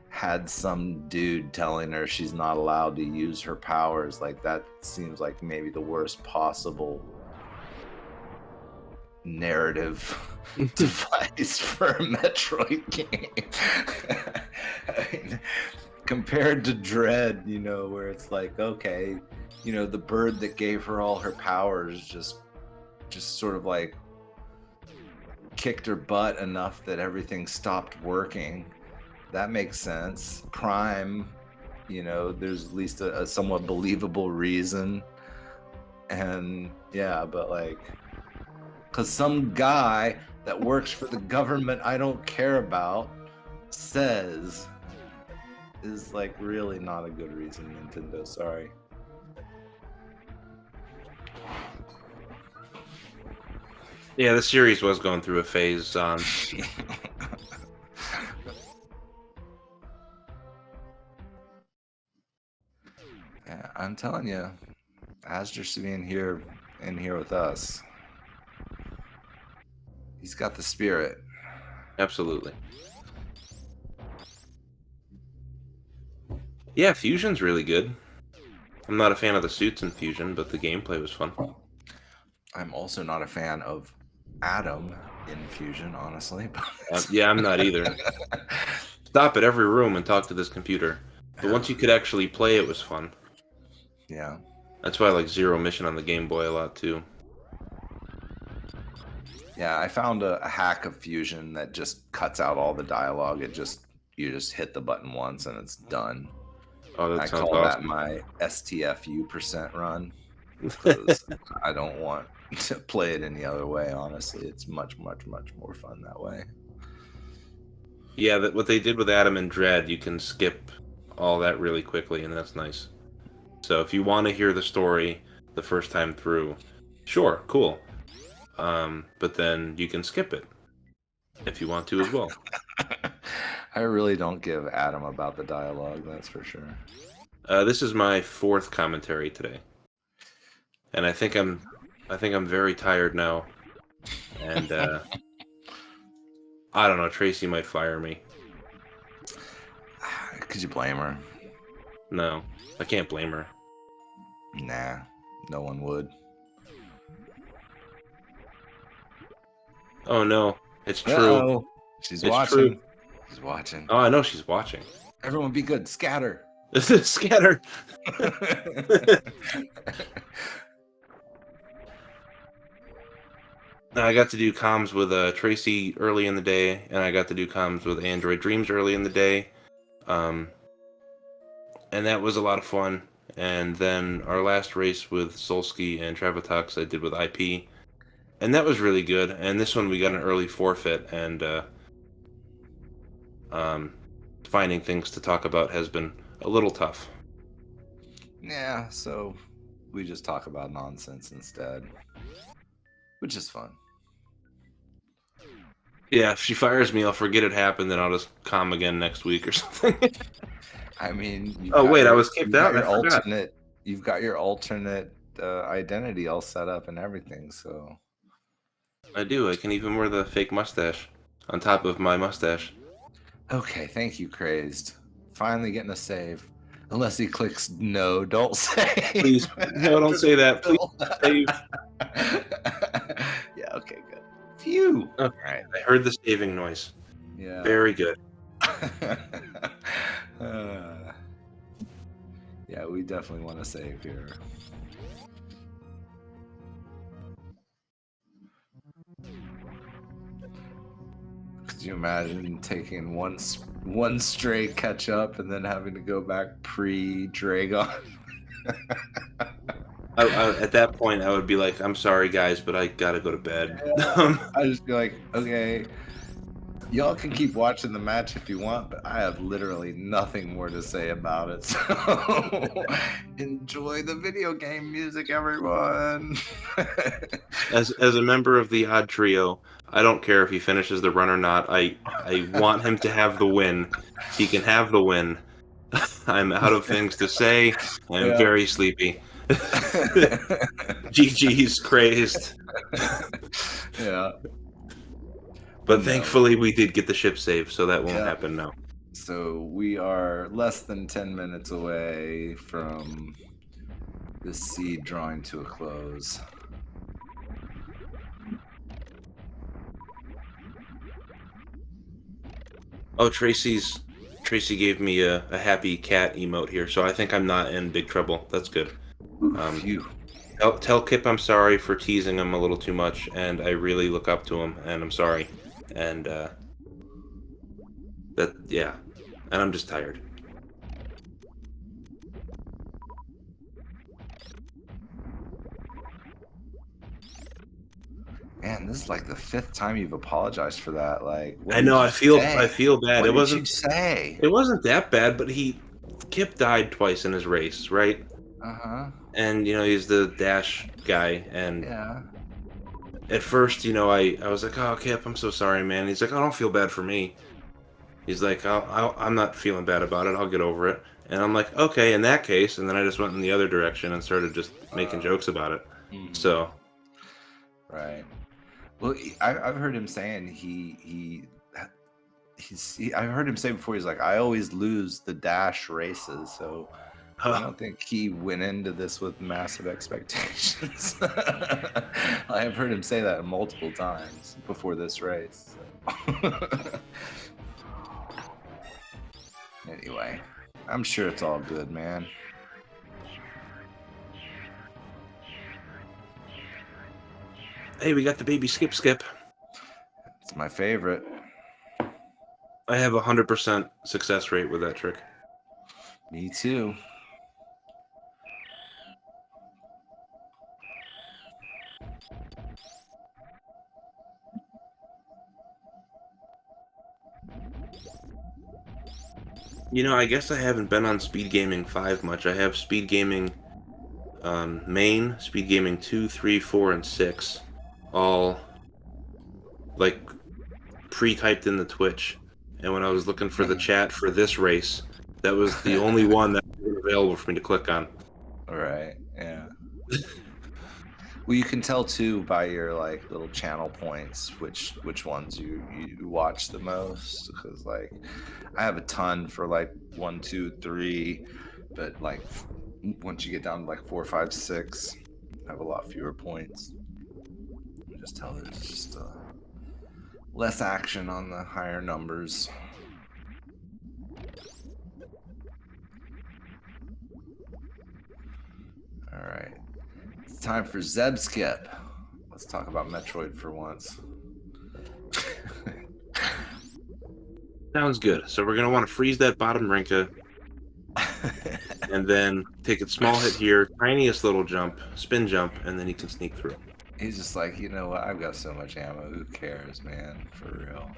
had some dude telling her she's not allowed to use her powers. Like, that seems like maybe the worst possible narrative device for a Metroid game. I mean, compared to Dread, you know, where it's like, okay, you know, the bird that gave her all her powers just sort of like kicked her butt enough that everything stopped working. That makes sense. Prime, you know, there's at least a somewhat believable reason. And yeah, but like, because some guy that works for the government I don't care about says is like really not a good reason, Nintendo. Sorry. Yeah, the series was going through a phase. Yeah, I'm telling you, Asger's being here in here with us. He's got the spirit. Absolutely. Yeah, Fusion's really good. I'm not a fan of the suits in Fusion, but the gameplay was fun. I'm also not a fan of Adam in Fusion, honestly. Yeah, I'm not either. Stop at every room and talk to this computer. But once you could actually play, it was fun. Yeah. That's why I like Zero Mission on the Game Boy a lot too. Yeah, I found a hack of Fusion that just cuts out all the dialogue. You just hit the button once and it's done. Oh, that I sounds call that awesome. my STFU percent run because I don't want to play it any other way. Honestly, it's much more fun that way. Yeah, what they did with Adam and Dread, you can skip all that really quickly, and that's nice. So if you want to hear the story the first time through, sure, cool. But then you can skip it if you want to as well. I really don't give Adam about the dialogue, that's for sure. This is my 4th commentary today, and I think I'm very tired now, and I don't know. Tracy might fire me. Could you blame her? No, I can't blame her. Nah, no one would. Oh no, it's true. Uh-oh. She's It's watching. true. She's watching. Oh, I know she's watching. Everyone be good. Scatter. This is Scatter. I got to do comms with Tracy early in the day, and I got to do comms with Android Dreams early in the day. And that was a lot of fun. And then our last race with Solsky and Travatox I did with IP. And that was really good. And this one we got an early forfeit, and finding things to talk about has been a little tough. Yeah, so we just talk about nonsense instead, which is fun. Yeah, if she fires me, I'll forget it happened, then I'll just calm again next week or something. I mean, Oh wait, I was kicked out. You've got your alternate identity all set up and everything, so I do. I can even wear the fake mustache on top of my mustache. okay. Thank you, Crazed. Finally getting a save. Unless he clicks no, don't say. Please, no, don't say that. Please save. Yeah. Okay. Good. Phew. Okay. All right. I heard the saving noise. Yeah. Very good. Yeah, we definitely want to save here. Could you imagine taking one straight catch up and then having to go back pre-Dragon? At that point, I would be like, "I'm sorry, guys, but I gotta go to bed." I'd just be like, okay, y'all can keep watching the match if you want, but I have literally nothing more to say about it. So enjoy the video game music, everyone. As a member of the Odd Trio, I don't care if he finishes the run or not. I want him to have the win. He can have the win. I'm out of things to say. I'm very sleepy. GG's Crazed. Yeah. But thankfully we did get the ship saved, so that won't happen now. So we are less than 10 minutes away from the seed drawing to a close. Oh, Tracy's Tracy gave me a happy cat emote here, so I think I'm not in big trouble. That's good. Phew. Tell Kip I'm sorry for teasing him a little too much, and I really look up to him, and I'm sorry. And yeah, and I'm just tired. Man, this is like the 5th time you've apologized for that. Like, what I know. did you say? I feel bad. What It did wasn't. you say? It wasn't that bad, but Kip died twice in his race, right? Uh-huh. And he's the dash guy, and Yeah. at first, I was like, "Oh, Kip, I'm so sorry, man." He's like, "I don't feel bad for me." He's like, I'm not feeling bad about it. I'll get over it." And I'm like, "Okay, in that case." And then I just went in the other direction and started just making jokes about it. Mhm. So, Right. Well, I've heard him saying I've heard him say before, he's like, I always lose the dash races, so I don't think he went into this with massive expectations. I've heard him say that multiple times before this race. So. Anyway, I'm sure it's all good, man. hey, we got the baby skip. It's my favorite. I have 100% success rate with that trick. Me too. I guess I haven't been on Speed Gaming 5 much. I have Speed Gaming main, Speed Gaming 2, 3, 4, and 6, all like pre-typed in the Twitch. And when I was looking for the chat for this race, that was the only one that was available for me to click on. All right. Yeah. Well, you can tell too by your like little channel points which ones you watch the most, because like I have a ton for like 1, 2, 3, but like once you get down to like 4, 5, 6, I have a lot fewer points. You just tell there's just less action on the higher numbers. All right. It's time for Zeb Skip. Let's talk about Metroid for once. Sounds good. So we're going to want to freeze that bottom Rinka, and then take a small hit here, tiniest little jump, spin jump, and then you can sneak through. He's just like, you know what? I've got so much ammo. Who cares, man? For real.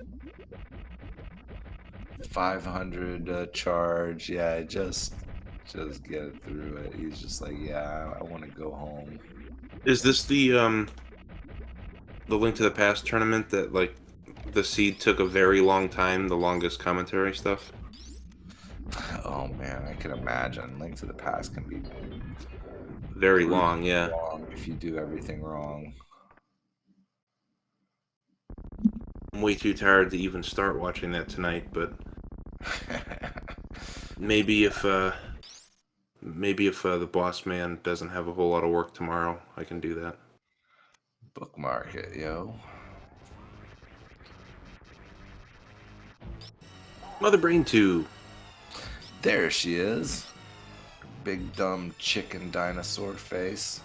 500 charge. Yeah, just get it through it. He's just like, yeah, I want to go home. Is this the Link to the Past tournament that like the seed took a very long time, the longest commentary stuff? Oh man, I can imagine. Link to the Past can be very long, yeah. Long if you do everything wrong. I'm way too tired to even start watching that tonight, but maybe if the boss man doesn't have a whole lot of work tomorrow, I can do that. Bookmark it, yo. Mother Brain 2. There she is. Big dumb chicken dinosaur face.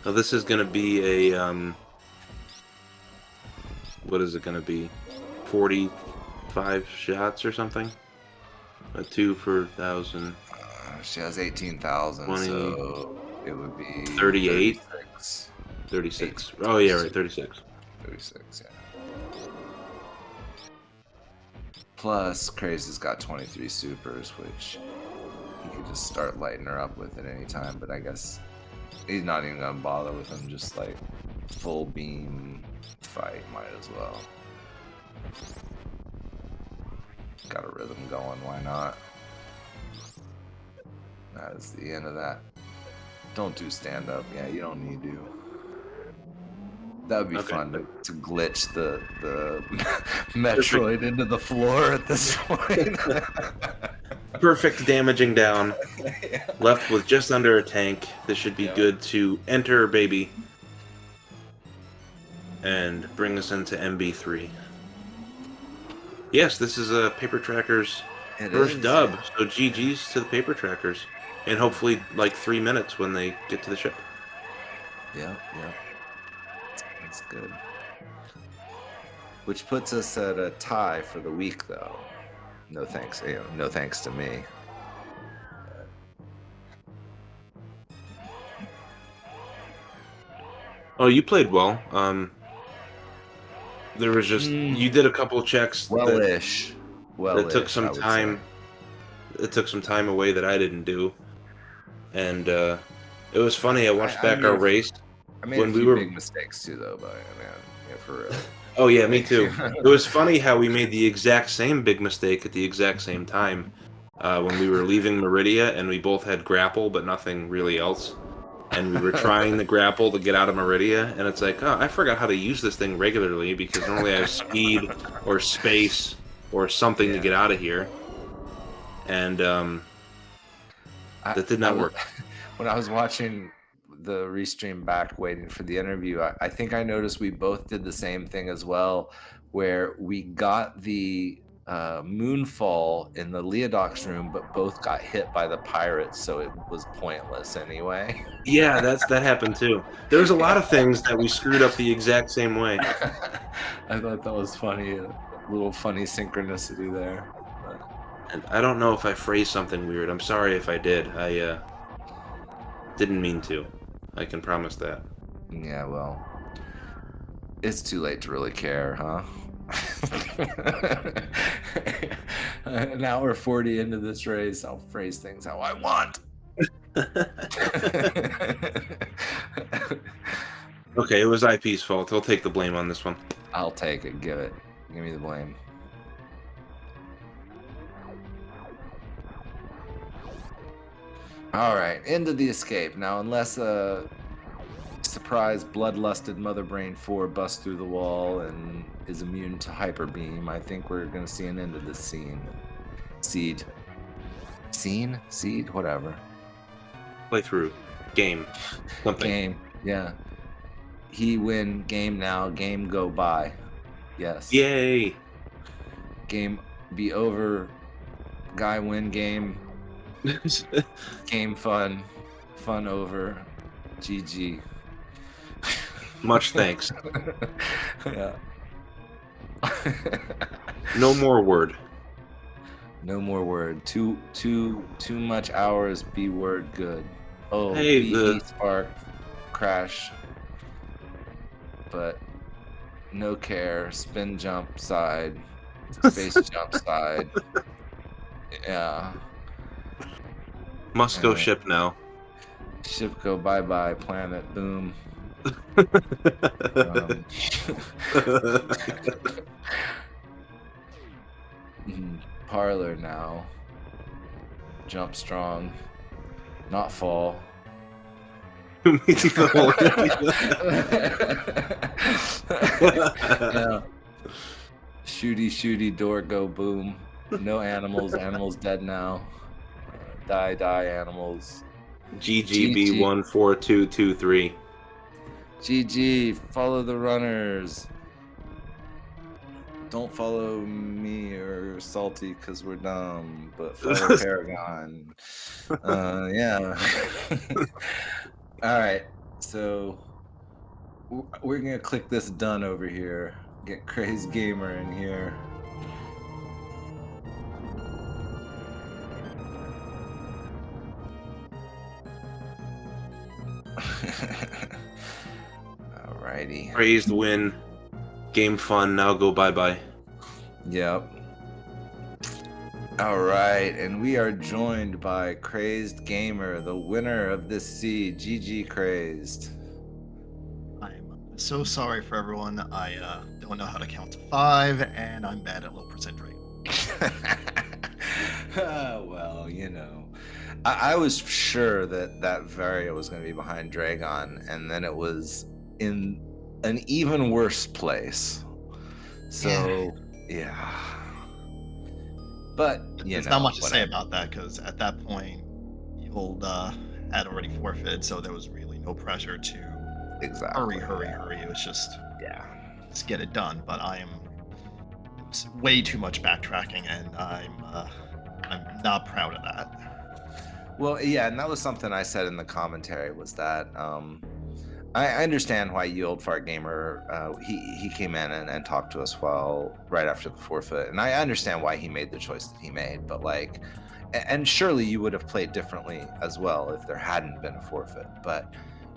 Now this is gonna be a what is it gonna be? 45 shots or something? A 2 for 1,000. She has 18,000, 20, so it would be 38. 36. 36. Oh yeah, right, 36. 36, yeah. Plus, Crazy's got 23 supers, which he could just start lighting her up with at any time, but I guess he's not even gonna bother with him, just like full beam fight, might as well. Got a rhythm going, why not? That is the end of that. Don't do stand up, yeah, you don't need to. That would be fun to glitch the Metroid into the floor at this point. Perfect damaging down. Yeah. Left with just under a tank. This should be good to enter, baby. And bring us into MB3. Yes, this is a Paper Trackers It first is. dub, so GG's to the Paper Trackers. And hopefully, like 3 minutes when they get to the ship. Yeah. That's good. Which puts us at a tie for the week, though. No thanks, no thanks to me. Oh, you played well. There was just you did a couple checks Well-ish. that took I some would time. say. It took some time away that I didn't do, and it was funny. I watched back our race I made when a we few were. big mistakes too, though, but man, yeah, for real. Oh yeah, me too. It was funny how we made the exact same big mistake at the exact same time when we were leaving Meridia, and we both had grapple, but nothing really else. And we were trying the grapple to get out of Meridia, and it's like, oh, I forgot how to use this thing regularly because normally I have speed or space or something to get out of here. And that did not work. When I was watching the restream back waiting for the interview, I think I noticed we both did the same thing as well, where we got the moonfall in the Leodox room, but both got hit by the pirates, so it was pointless anyway. Yeah, that happened too. There was a lot of things that we screwed up the exact same way. I thought that was funny, a little funny synchronicity there. And I don't know if I phrased something weird. I'm sorry if I did. I didn't mean to. I can promise that. Yeah, well, it's too late to really care, huh? An hour 40 into this race, I'll phrase things how I want. Okay, it was IP's fault. He'll take the blame on this one. I'll take it. Give me the blame. All right, into the escape now. Unless a surprise bloodlusted Mother Brain 4 busts through the wall and is immune to hyper beam, I think we're gonna see an end of this seed, whatever. Playthrough, game, something. Game, yeah. He win. Game now. Game go by. Yes. Yay! Game be over. Guy win. Game. Game fun. Fun over. GG. Much thanks. Yeah. No more word. No more word. Too much hours. Be word good. Oh, Hey, BE spark crash. But no care. Spin jump side. Space jump side. Yeah. Must go ship now. Ship go bye bye. Planet boom. Parlor now. Jump strong. Not fall. Yeah. Shooty, door go boom. No animals. Animals dead now. Die, animals. GGB14223. GG, follow the runners. Don't follow me or Salty because we're dumb, but follow Paragon. Yeah. All right, so we're gonna click this done over here. Get Crazed Gamer in here. Alrighty. Praised win. Game fun. Now go bye bye. Yep. All right, and we are joined by Crazed Gamer, the winner of this seed. GG Crazed. I'm so sorry for everyone. I don't know how to count to 5, and I'm bad at low percent rate. Well, I was sure that Varia was going to be behind Dragon, and then it was in an even worse place. So, yeah. But, There's not much to say about that, because at that point, Yold had already forfeited, so there was really no pressure to hurry. It was just, let's get it done. But I am way too much backtracking, and I'm not proud of that. Well, yeah, and that was something I said in the commentary was that I understand why you old fart gamer he came in and talked to us right after the forfeit, and I understand why he made the choice that he made. But like, and surely you would have played differently as well if there hadn't been a forfeit. But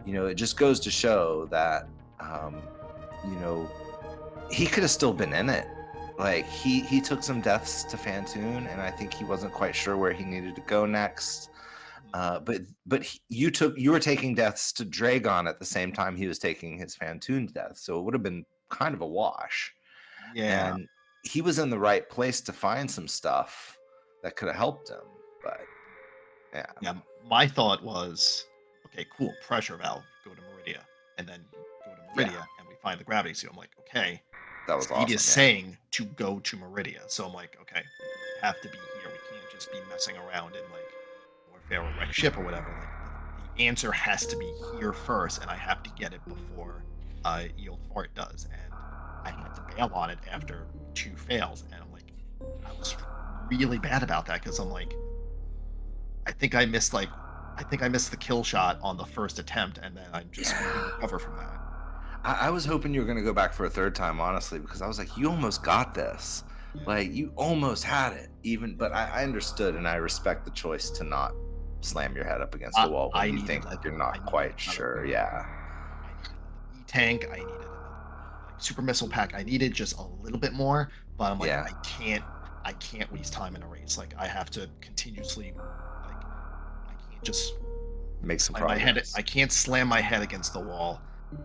it just goes to show that you know he could have still been in it. Like he took some deaths to Fantoon, and I think he wasn't quite sure where he needed to go next. You were taking deaths to Dragon at the same time he was taking his Fantoon death, so it would have been kind of a wash. Yeah. And he was in the right place to find some stuff that could have helped him. But Yeah. My thought was, okay, cool, pressure valve, go to Meridia, and then go to Meridia, and we find the gravity suit. I'm like, okay, that was Speed awesome. is saying to go to Meridia, so I'm like, okay, we have to be here. We can't just be messing around in like warfare or wreck ship or whatever. Like the answer has to be here first, and I have to get it before Yield Fart does. And I had to bail on it after 2 fails, and I'm like, I was really bad about that because I'm like, I think I missed the kill shot on the first attempt, and then I just couldn't recover from that. I was hoping you were going to go back for a third time, honestly, because I was like, you almost got this. Like, you almost had it. But I understood, and I respect the choice to not slam your head up against the wall when you think you're not quite sure. Yeah. I needed an E-tank. I needed a super missile pack. I needed just a little bit more, but I'm like, Yeah. I can't waste time in a race. Like, I have to continuously, like, I can't just make some slam my head. progress. I can't slam my head against the wall.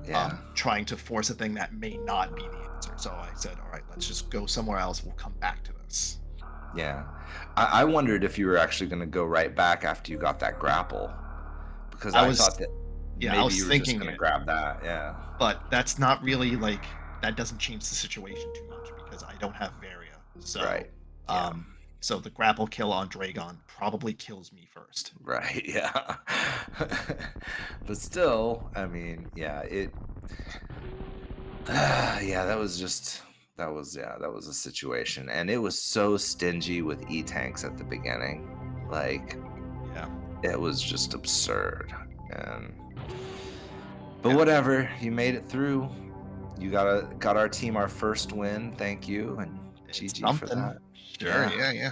Yeah. Trying to force a thing that may not be the answer. So I said, all right, let's just go somewhere else. We'll come back to this. Yeah. I wondered if you were actually going to go right back after you got that grapple, because I thought that maybe I was you were thinking just going to grab that. Yeah. But that's not really like, that doesn't change the situation too much because I don't have Varia. So, right. Yeah. So the grapple kill on Dragon probably kills me first. Right, yeah. But still, I mean, yeah, that was a situation. And it was so stingy with E-tanks at the beginning. Like, yeah, it was just absurd. But whatever, you made it through. You got our team our first win. Thank you, and GG for that. Sure, yeah.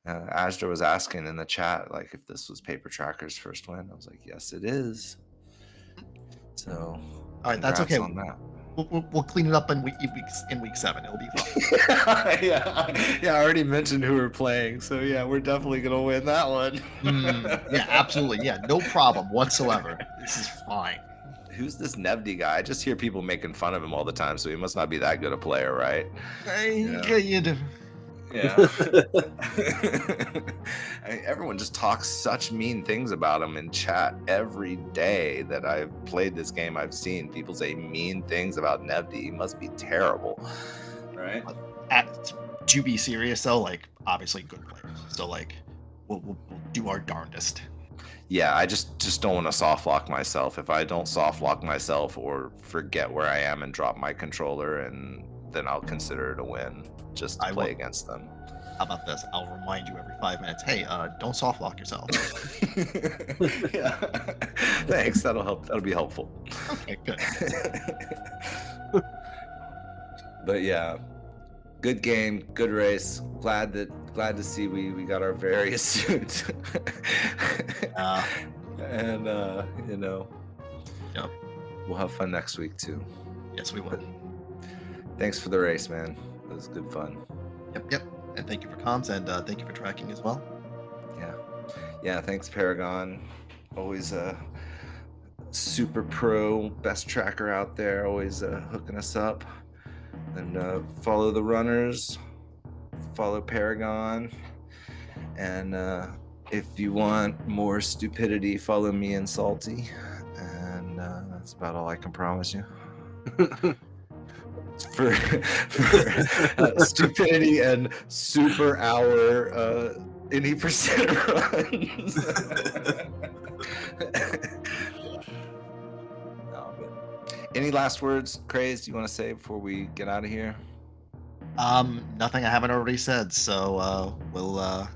Asdra was asking in the chat, like, if this was Paper Tracker's first win. I was like, yes, it is. So, all right, that's okay. On that. We'll clean it up in week 7. It'll be fun. yeah. I already mentioned who we're playing, so yeah, we're definitely gonna win that one. Yeah, absolutely. Yeah, no problem whatsoever. This is fine. Who's this Nevdi guy? I just hear people making fun of him all the time, so he must not be that good a player, right? Yeah. Everyone just talks such mean things about him in chat every day that I've played this game. I've seen people say mean things about Nevdi. He must be terrible, right? To be serious though, like, obviously good players. So like, we'll do our darndest. Yeah, I just don't want to soft lock myself. If I don't soft lock myself or forget where I am and drop my controller, and then I'll consider it a win just to play against them. How about this? I'll remind you every 5 minutes. Hey, don't soft lock yourself. Yeah. Thanks. That'll help. That'll be helpful. Okay, good. But yeah, good game, good race. Glad to see we got our various suits. And Yep. We'll have fun next week too. Yes, we will. Thanks for the race, man. It was good fun. Yep. And thank you for comms, and thank you for tracking as well. Yeah. Thanks, Paragon. Always a super pro, best tracker out there. Always hooking us up. And follow the runners. Follow Paragon. And if you want more stupidity, follow me and Salty. And that's about all I can promise you. For stupidity and super hour any percent runs. No, but any last words, Craze, you want to say before we get out of here? Nothing I haven't already said. So we'll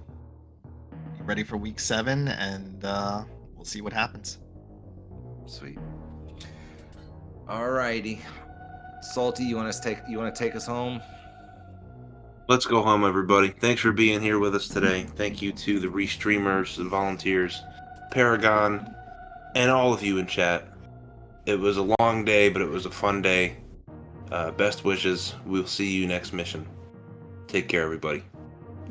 be ready for week 7, and we'll see what happens. Sweet. Alrighty. Salty, you want to take us home? Let's go home, everybody. Thanks for being here with us today. Thank you to the restreamers, the volunteers, Paragon, and all of you in chat. It was a long day, but it was a fun day. Best wishes. We'll see you next mission. Take care, everybody.